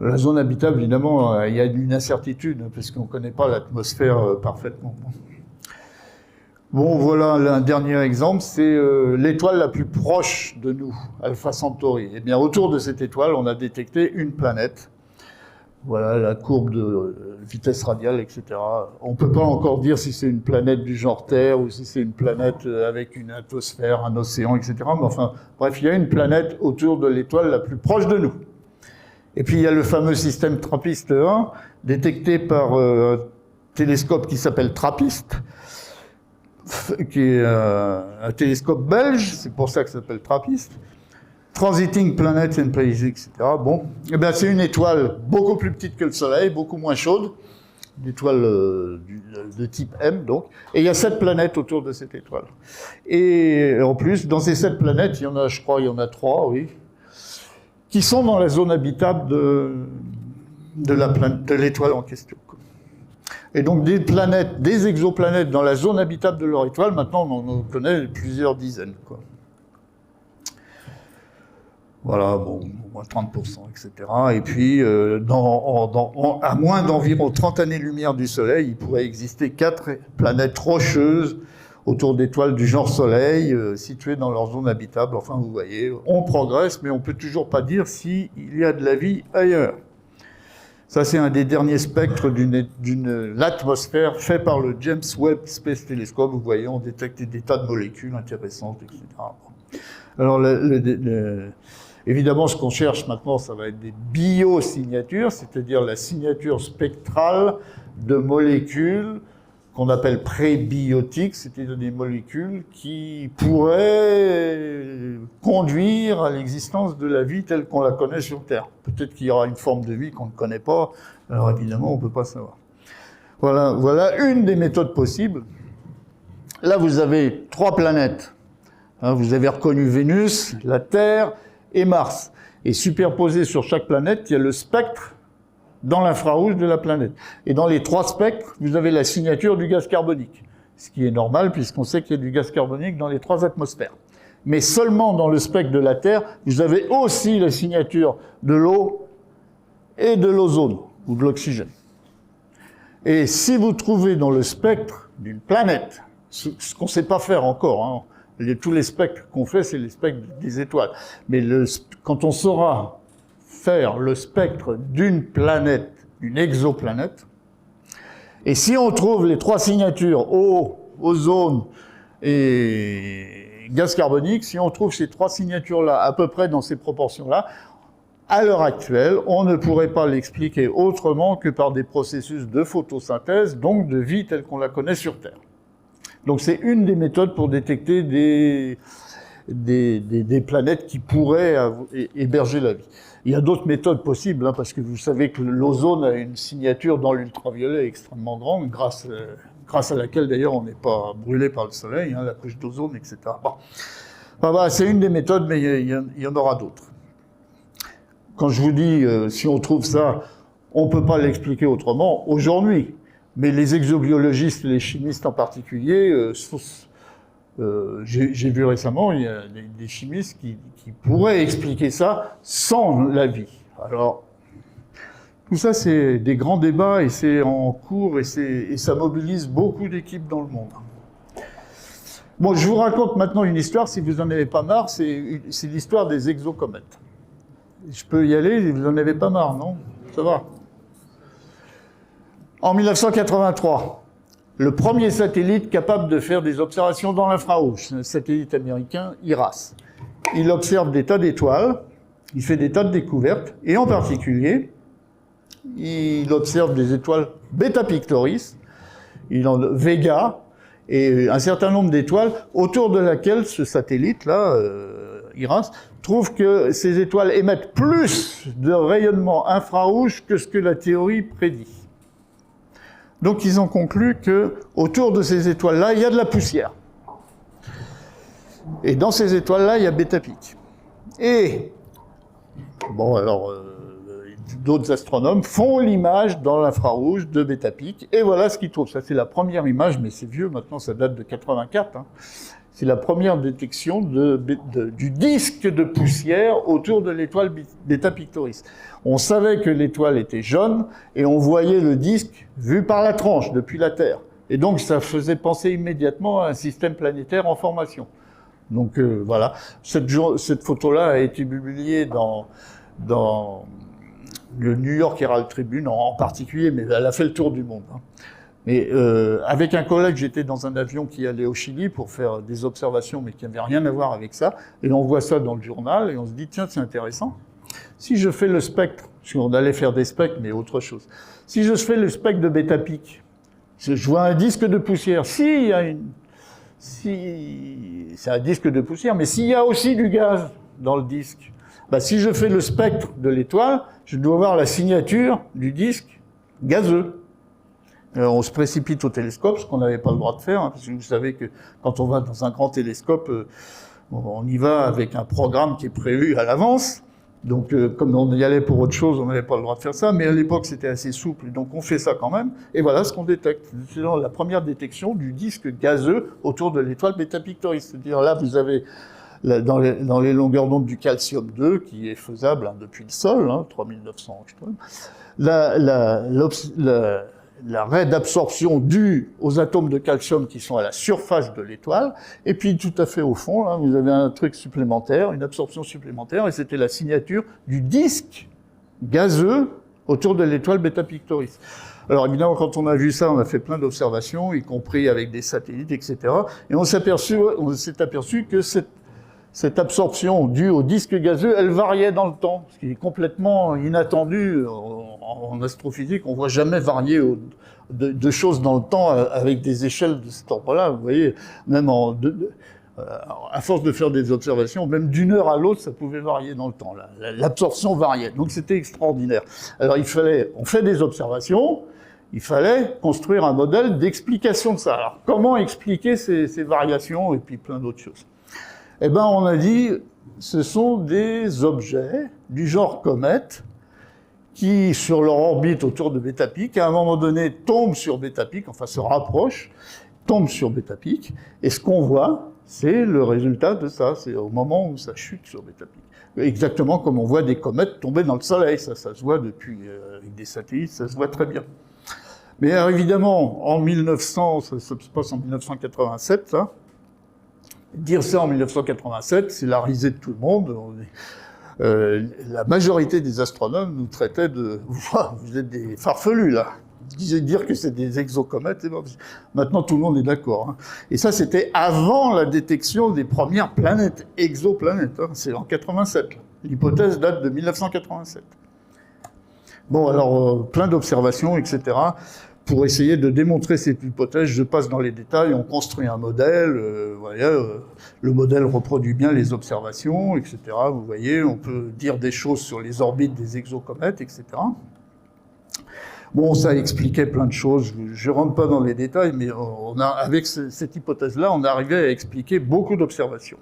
La zone habitable, évidemment, il y a une incertitude, parce qu'on ne connaît pas l'atmosphère parfaitement. Bon, voilà un dernier exemple, c'est l'étoile la plus proche de nous, Alpha Centauri. Eh bien, autour de cette étoile, on a détecté une planète Voilà la courbe de vitesse radiale, etc. On peut pas encore dire si c'est une planète du genre Terre ou si c'est une planète avec une atmosphère, un océan, etc. Mais enfin, bref, il y a une planète autour de l'étoile la plus proche de nous. Et puis il y a le fameux système TRAPPIST 1, détecté par un télescope qui s'appelle TRAPPIST, qui est un télescope belge, c'est pour ça que ça s'appelle TRAPPIST. Transiting Planets and Places, etc. Bon, eh bien c'est une étoile beaucoup plus petite que le Soleil, beaucoup moins chaude, une étoile de type M, donc. Et il y a 7 planètes autour de cette étoile. Et en plus, dans ces 7 planètes, il y en a, je crois, il y en a 3, oui, qui sont dans la zone habitable de l'étoile en question. Et donc des planètes, des exoplanètes dans la zone habitable de leur étoile, maintenant on en connaît plusieurs dizaines, quoi. Voilà, bon, moins 30%, etc. Et puis, à moins d'environ 30 années-lumière du Soleil, il pourrait exister 4 planètes rocheuses autour d'étoiles du genre Soleil, situées dans leur zone habitable. Enfin, vous voyez, on progresse, mais on peut toujours pas dire s'il y a de la vie ailleurs. Ça, c'est un des derniers spectres d'une l'atmosphère fait par le James Webb Space Telescope. Vous voyez, on détecte des tas de molécules intéressantes, etc. Alors, évidemment, ce qu'on cherche maintenant, ça va être des biosignatures, c'est-à-dire la signature spectrale de molécules qu'on appelle prébiotiques, c'est-à-dire des molécules qui pourraient conduire à l'existence de la vie telle qu'on la connaît sur Terre. Peut-être qu'il y aura une forme de vie qu'on ne connaît pas, alors évidemment, on ne peut pas savoir. Voilà une des méthodes possibles. Là, vous avez 3 planètes. Vous avez reconnu Vénus, la Terre et Mars. Et superposé sur chaque planète, il y a le spectre dans l'infrarouge de la planète. Et dans les 3 spectres, vous avez la signature du gaz carbonique. Ce qui est normal, puisqu'on sait qu'il y a du gaz carbonique dans les 3 atmosphères. Mais seulement dans le spectre de la Terre, vous avez aussi la signature de l'eau et de l'ozone, ou de l'oxygène. Et si vous trouvez dans le spectre d'une planète, ce qu'on ne sait pas faire encore, tous les spectres qu'on fait, c'est les spectres des étoiles. Mais quand on saura faire le spectre d'une planète, d'une exoplanète, et si on trouve les 3 signatures, eau, ozone et gaz carbonique, si on trouve ces 3 signatures-là à peu près dans ces proportions-là, à l'heure actuelle, on ne pourrait pas l'expliquer autrement que par des processus de photosynthèse, donc de vie telle qu'on la connaît sur Terre. Donc c'est une des méthodes pour détecter des planètes qui pourraient héberger la vie. Il y a d'autres méthodes possibles, parce que vous savez que l'ozone a une signature dans l'ultraviolet extrêmement grande, grâce à laquelle d'ailleurs on n'est pas brûlé par le soleil, la couche d'ozone, etc. Bon. Voilà, c'est une des méthodes, mais il y en aura d'autres. Quand je vous dis, si on trouve ça, on ne peut pas l'expliquer autrement aujourd'hui. Mais les exobiologistes, les chimistes en particulier, j'ai vu récemment, il y a des chimistes qui pourraient expliquer ça sans la vie. Alors, tout ça, c'est des grands débats et c'est en cours et ça mobilise beaucoup d'équipes dans le monde. Bon, je vous raconte maintenant une histoire, si vous n'en avez pas marre, c'est l'histoire des exocomètes. Je peux y aller, vous n'en avez pas marre, non? Ça va. En 1983, le premier satellite capable de faire des observations dans l'infrarouge, c'est un satellite américain, IRAS. Il observe des tas d'étoiles, il fait des tas de découvertes, et en particulier, il observe des étoiles Beta Pictoris, Vega, et un certain nombre d'étoiles autour de laquelle ce satellite-là, IRAS, trouve que ces étoiles émettent plus de rayonnement infrarouge que ce que la théorie prédit. Donc ils ont conclu que autour de ces étoiles-là, il y a de la poussière. Et dans ces étoiles-là, il y a Beta Pic. Et bon, alors d'autres astronomes font l'image dans l'infrarouge de Beta Pic, et voilà ce qu'ils trouvent. Ça, c'est la première image, mais c'est vieux maintenant, ça date de 84. C'est la première détection du disque de poussière autour de l'étoile Beta Pictoris. On savait que l'étoile était jaune et on voyait le disque vu par la tranche depuis la Terre. Et donc ça faisait penser immédiatement à un système planétaire en formation. Donc voilà, cette photo-là a été publiée dans le New York Herald Tribune en particulier, mais elle a fait le tour du monde. Hein. Mais avec un collègue, j'étais dans un avion qui allait au Chili pour faire des observations, mais qui n'avaient rien à voir avec ça. Et on voit ça dans le journal, et on se dit, tiens, c'est intéressant. Si je fais le spectre, parce qu'on allait faire des spectres, mais autre chose. Si je fais le spectre de bêta-pic, je vois un disque de poussière. Si c'est un disque de poussière, mais s'il y a aussi du gaz dans le disque, bah, si je fais le spectre de l'étoile, je dois voir la signature du disque gazeux. On se précipite au télescope, ce qu'on n'avait pas le droit de faire, hein, parce que vous savez que quand on va dans un grand télescope, on y va avec un programme qui est prévu à l'avance. Donc, comme on y allait pour autre chose, on n'avait pas le droit de faire ça, mais à l'époque, c'était assez souple, donc on fait ça quand même. Et voilà ce qu'on détecte. C'est la première détection du disque gazeux autour de l'étoile Beta Pictoris. C'est-à-dire là, vous avez dans les longueurs d'onde du calcium-2, qui est faisable hein, depuis le sol, hein, 3900 angstroms, la raie d'absorption due aux atomes de calcium qui sont à la surface de l'étoile, et puis tout à fait au fond, là, vous avez un truc supplémentaire, une absorption supplémentaire, et c'était la signature du disque gazeux autour de l'étoile Beta Pictoris. Alors évidemment, quand on a vu ça, on a fait plein d'observations, y compris avec des satellites, etc. Et on s'est aperçu que cette absorption due au disque gazeux, elle variait dans le temps, ce qui est complètement inattendu en astrophysique. On voit jamais varier de choses dans le temps avec des échelles de cet ordre-là. Vous voyez, même à force de faire des observations, même d'une heure à l'autre, ça pouvait varier dans le temps. L'absorption variait, donc c'était extraordinaire. Alors on fait des observations, il fallait construire un modèle d'explication de ça. Alors comment expliquer ces variations et puis plein d'autres choses? Eh ben, on a dit, ce sont des objets du genre comète qui, sur leur orbite autour de Beta-Pic, à un moment donné, tombent sur Beta-Pic, enfin se rapprochent, tombent sur Beta-Pic, et ce qu'on voit, c'est le résultat de ça, c'est au moment où ça chute sur Beta-Pic. Exactement comme on voit des comètes tomber dans le Soleil, ça se voit depuis, avec des satellites, ça se voit très bien. Mais alors, évidemment, en 1900, ça se passe en 1987, ça. Dire ça en 1987, c'est la risée de tout le monde. La majorité des astronomes nous traitaient de « vous êtes des farfelus, là ». Dire que c'est des exocomètes, maintenant tout le monde est d'accord. Hein. Et ça, c'était avant la détection des premières planètes, exoplanètes. Hein. C'est en 87. L'hypothèse date de 1987. Bon, alors, plein d'observations, etc. Pour essayer de démontrer cette hypothèse, je passe dans les détails, on construit un modèle, le modèle reproduit bien les observations, etc. Vous voyez, on peut dire des choses sur les orbites des exocomètes, etc. Bon, ça expliquait plein de choses, je rentre pas dans les détails, mais avec cette hypothèse-là, on arrivait à expliquer beaucoup d'observations.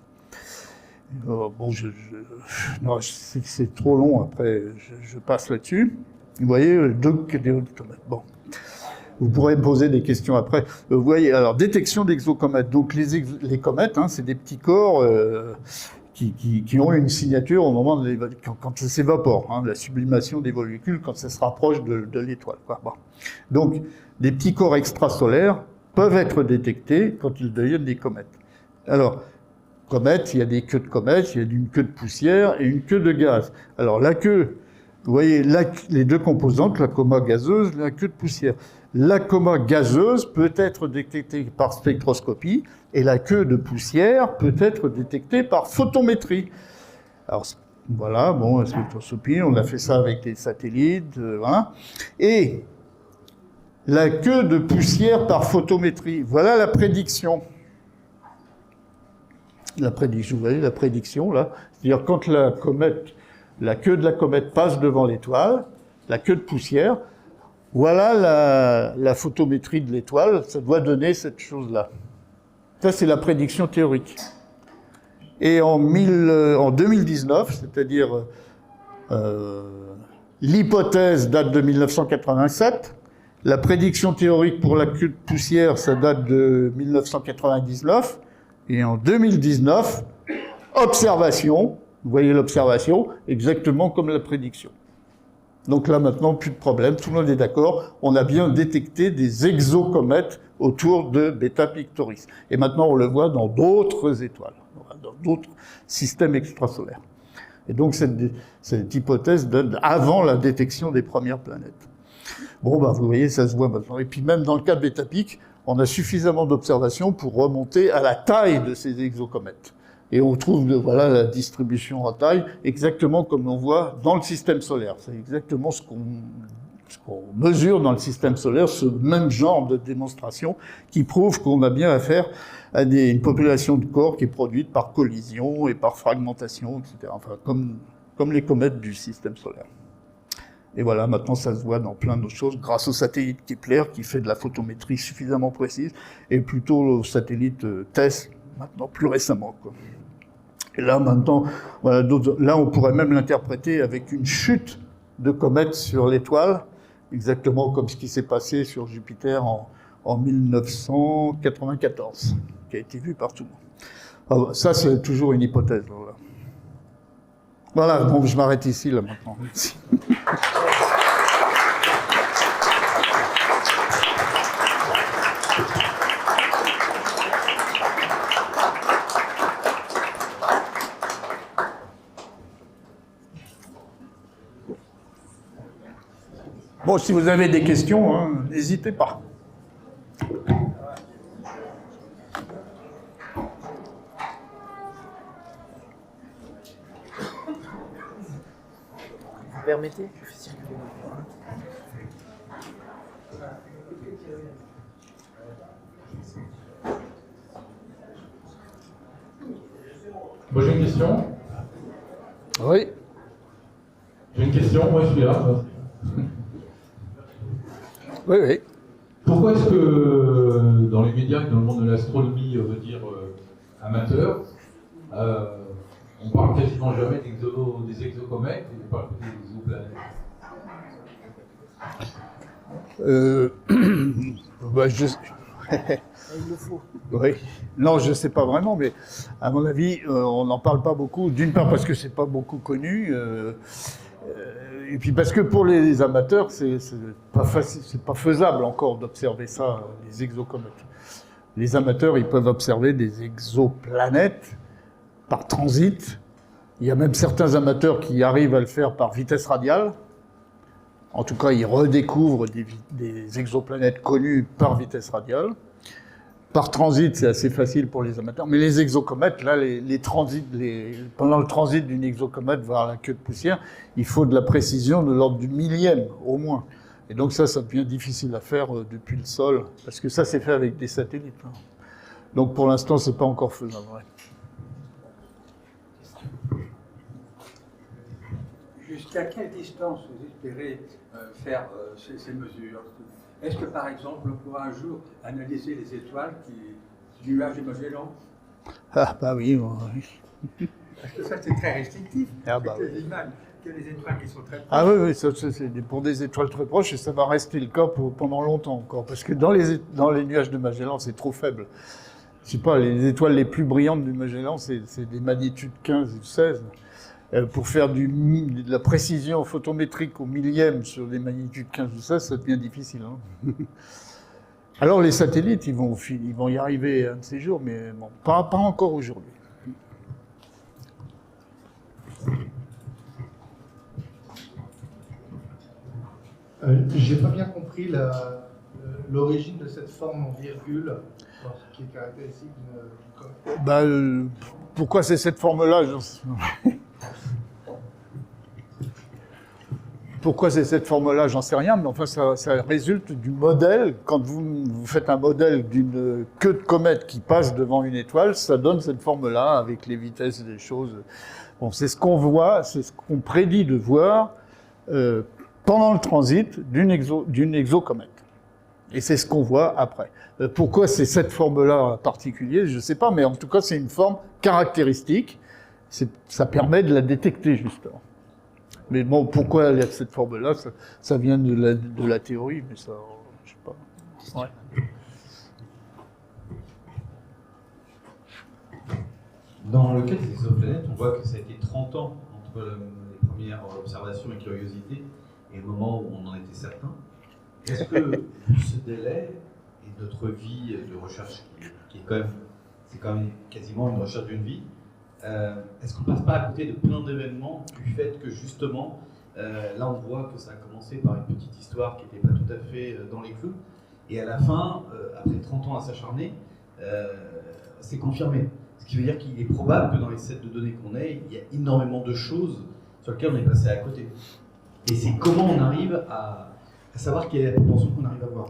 Bon, non, c'est trop long, après, je passe là-dessus. Vous voyez, deux comètes, bon. Vous pourrez me poser des questions après. Vous voyez, alors, détection d'exocomètes. Donc, les comètes, hein, c'est des petits corps qui ont une signature au moment quand ça s'évapore, hein, la sublimation des molécules, quand ça se rapproche de l'étoile. Bon. Donc, des petits corps extrasolaires peuvent être détectés quand ils deviennent des comètes. Alors, comètes, il y a des queues de comètes, il y a une queue de poussière et une queue de gaz. Alors, la queue, vous voyez, les deux composantes, la coma gazeuse, la queue de poussière. La coma gazeuse peut être détectée par spectroscopie et la queue de poussière peut être détectée par photométrie. Alors voilà, bon, la spectroscopie, on a fait ça avec des satellites, voilà. Et la queue de poussière par photométrie, voilà la prédiction. La prédiction, vous voyez la prédiction là, c'est-à-dire quand la queue de la comète passe devant l'étoile, la queue de poussière, voilà la photométrie de l'étoile, ça doit donner cette chose-là. Ça, c'est la prédiction théorique. Et en 2019, c'est-à-dire l'hypothèse date de 1987, la prédiction théorique pour la queue de poussière, ça date de 1999, et en 2019, observation, vous voyez l'observation, exactement comme la prédiction. Donc là, maintenant, plus de problème, tout le monde est d'accord, on a bien détecté des exocomètes autour de Beta Pictoris. Et maintenant, on le voit dans d'autres étoiles, dans d'autres systèmes extrasolaires. Et donc cette hypothèse donne avant la détection des premières planètes. Bon, bah, vous voyez, ça se voit maintenant. Et puis même dans le cas de Beta-Pic, on a suffisamment d'observations pour remonter à la taille de ces exocomètes. Et on trouve, voilà, la distribution en taille, exactement comme on voit dans le système solaire. C'est exactement ce qu'on mesure dans le système solaire, ce même genre de démonstration qui prouve qu'on a bien affaire à une population de corps qui est produite par collision et par fragmentation, etc. Enfin, comme les comètes du système solaire. Et voilà, maintenant ça se voit dans plein d'autres choses, grâce au satellite Kepler qui fait de la photométrie suffisamment précise, et plutôt au satellite TESS, maintenant plus récemment, quoi. Et là, maintenant, voilà, là on pourrait même l'interpréter avec une chute de comètes sur l'étoile, exactement comme ce qui s'est passé sur Jupiter en 1994, qui a été vu par tout le monde. Alors, ça, c'est toujours une hypothèse. Voilà, voilà, bon, je m'arrête ici, là, maintenant. Merci. Bon, si vous avez des questions, hein, n'hésitez pas. Vous permettez? Je fais circuler. Moi j'ai une question. Oui. J'ai une question, moi je suis là. Oui, oui. Pourquoi est-ce que dans les médias et dans le monde de l'astronomie, on veut dire amateur, on parle quasiment jamais des exocomètes et on parle que des exoplanètes? Bah, Il le faut. oui. Non, je ne sais pas vraiment, mais à mon avis, on n'en parle pas beaucoup. D'une part parce que c'est pas beaucoup connu, et puis parce que pour les amateurs, c'est pas facile, c'est pas faisable encore d'observer ça, les exocomètes. Les amateurs, ils peuvent observer des exoplanètes par transit. Il y a même certains amateurs qui arrivent à le faire par vitesse radiale. En tout cas, ils redécouvrent des exoplanètes connues par vitesse radiale. Par transit, c'est assez facile pour les amateurs. Mais les exocomètes, là, pendant le transit d'une exocomète vers la queue de poussière, il faut de la précision de l'ordre du millième, au moins. Et donc ça devient difficile à faire depuis le sol, parce que ça, c'est fait avec des satellites. Hein. Donc pour l'instant, c'est pas encore faisable. Ouais. Jusqu'à quelle distance vous espérez faire ces mesures? Est-ce que, par exemple, on pourra un jour analyser les étoiles du nuage de Magellan? Ah, bah oui. Oui. Parce que ça, c'est très restrictif. Ah, bah oui. Que les étoiles qui sont très proches. Ah oui, oui, ça, c'est pour des étoiles très proches, et ça va rester le cas pendant longtemps encore. Parce que dans les nuages de Magellan, c'est trop faible. Je sais pas, les étoiles les plus brillantes du Magellan, c'est des magnitudes 15 ou 16. Pour faire de la précision photométrique au millième sur des magnitudes 15 ou 16, ça devient difficile. Hein. Alors les satellites, ils vont y arriver un de ces jours, mais bon, pas encore aujourd'hui. J'ai pas bien compris l'origine de cette forme en virgule, qui est caractéristique d'une comète. Pourquoi c'est cette forme-là? Pourquoi c'est cette forme-là, j'en sais rien, mais enfin ça résulte du modèle. Quand vous faites un modèle d'une queue de comète qui passe devant une étoile, ça donne cette forme-là avec les vitesses des choses. Bon, c'est ce qu'on voit, c'est ce qu'on prédit de voir pendant le transit d'une exocomète. Et c'est ce qu'on voit après. Pourquoi c'est cette forme-là en particulier, je ne sais pas, mais en tout cas c'est une forme caractéristique. Ça permet de la détecter justement. Mais bon, pourquoi il y a cette forme-là, ça vient de la théorie, mais ça, je sais pas. Ouais. Dans le cas des exoplanètes, on voit que ça a été 30 ans entre les premières observations et curiosités et le moment où on en était certain. Est-ce que, vu ce délai et notre vie de recherche, qui est quand même, c'est quand même quasiment une recherche d'une vie, est-ce qu'on passe pas à côté de plein d'événements du fait que justement, là on voit que ça a commencé par une petite histoire qui n'était pas tout à fait dans les clous, et à la fin, après 30 ans à s'acharner, c'est confirmé. Ce qui veut dire qu'il est probable que dans les sets de données qu'on ait, il y a énormément de choses sur lesquelles on est passé à côté. Et c'est comment on arrive à savoir quelle est la proportion qu'on arrive à voir.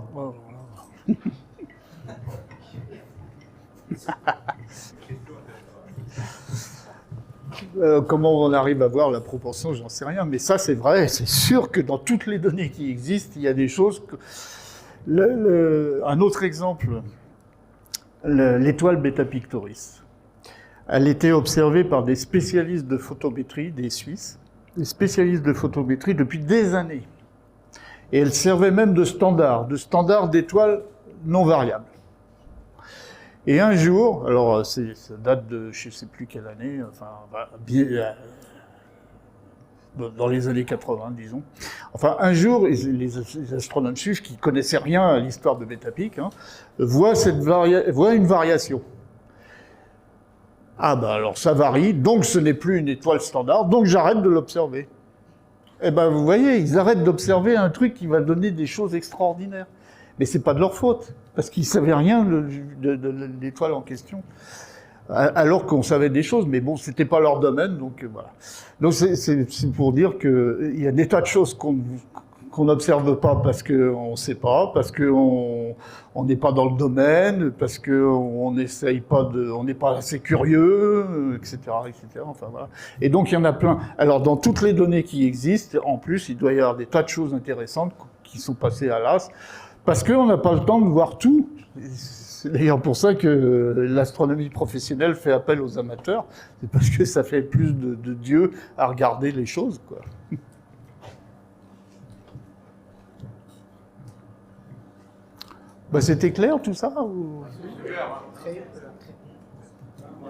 Comment on arrive à voir la proportion, j'en sais rien, mais ça c'est vrai, c'est sûr que dans toutes les données qui existent, il y a des choses que... Un autre exemple, l'étoile Beta Pictoris. Elle était observée par des spécialistes de photométrie, des Suisses, des spécialistes de photométrie depuis des années. Et elle servait même de standard d'étoiles non variables. Et un jour, alors ça date de je ne sais plus quelle année, enfin dans les années 80, disons. Enfin, un jour, les astronomes suisses qui connaissaient rien à l'histoire de Betapic voient une variation. Ah ben alors ça varie, donc ce n'est plus une étoile standard, donc j'arrête de l'observer. Eh ben vous voyez, ils arrêtent d'observer un truc qui va donner des choses extraordinaires. Mais c'est pas de leur faute, parce qu'ils savaient rien de l'étoile en question. Alors qu'on savait des choses, mais bon, c'était pas leur domaine, donc voilà. Donc c'est pour dire que il y a des tas de choses qu'on n'observe pas parce qu'on ne sait pas, parce qu'on n'est pas dans le domaine, parce qu'on n'essaye pas on n'est pas assez curieux, etc., etc. Enfin voilà. Et donc il y en a plein. Alors dans toutes les données qui existent, en plus, il doit y avoir des tas de choses intéressantes qui sont passées à l'as, parce qu'on n'a pas le temps de voir tout. C'est d'ailleurs pour ça que l'astronomie professionnelle fait appel aux amateurs. C'est parce que ça fait plus de dieux à regarder les choses, quoi. Bah, c'était clair tout ça ou...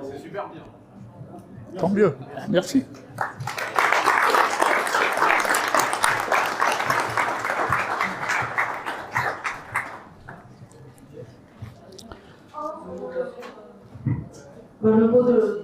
C'est super bien. Tant mieux. Merci. Le mot de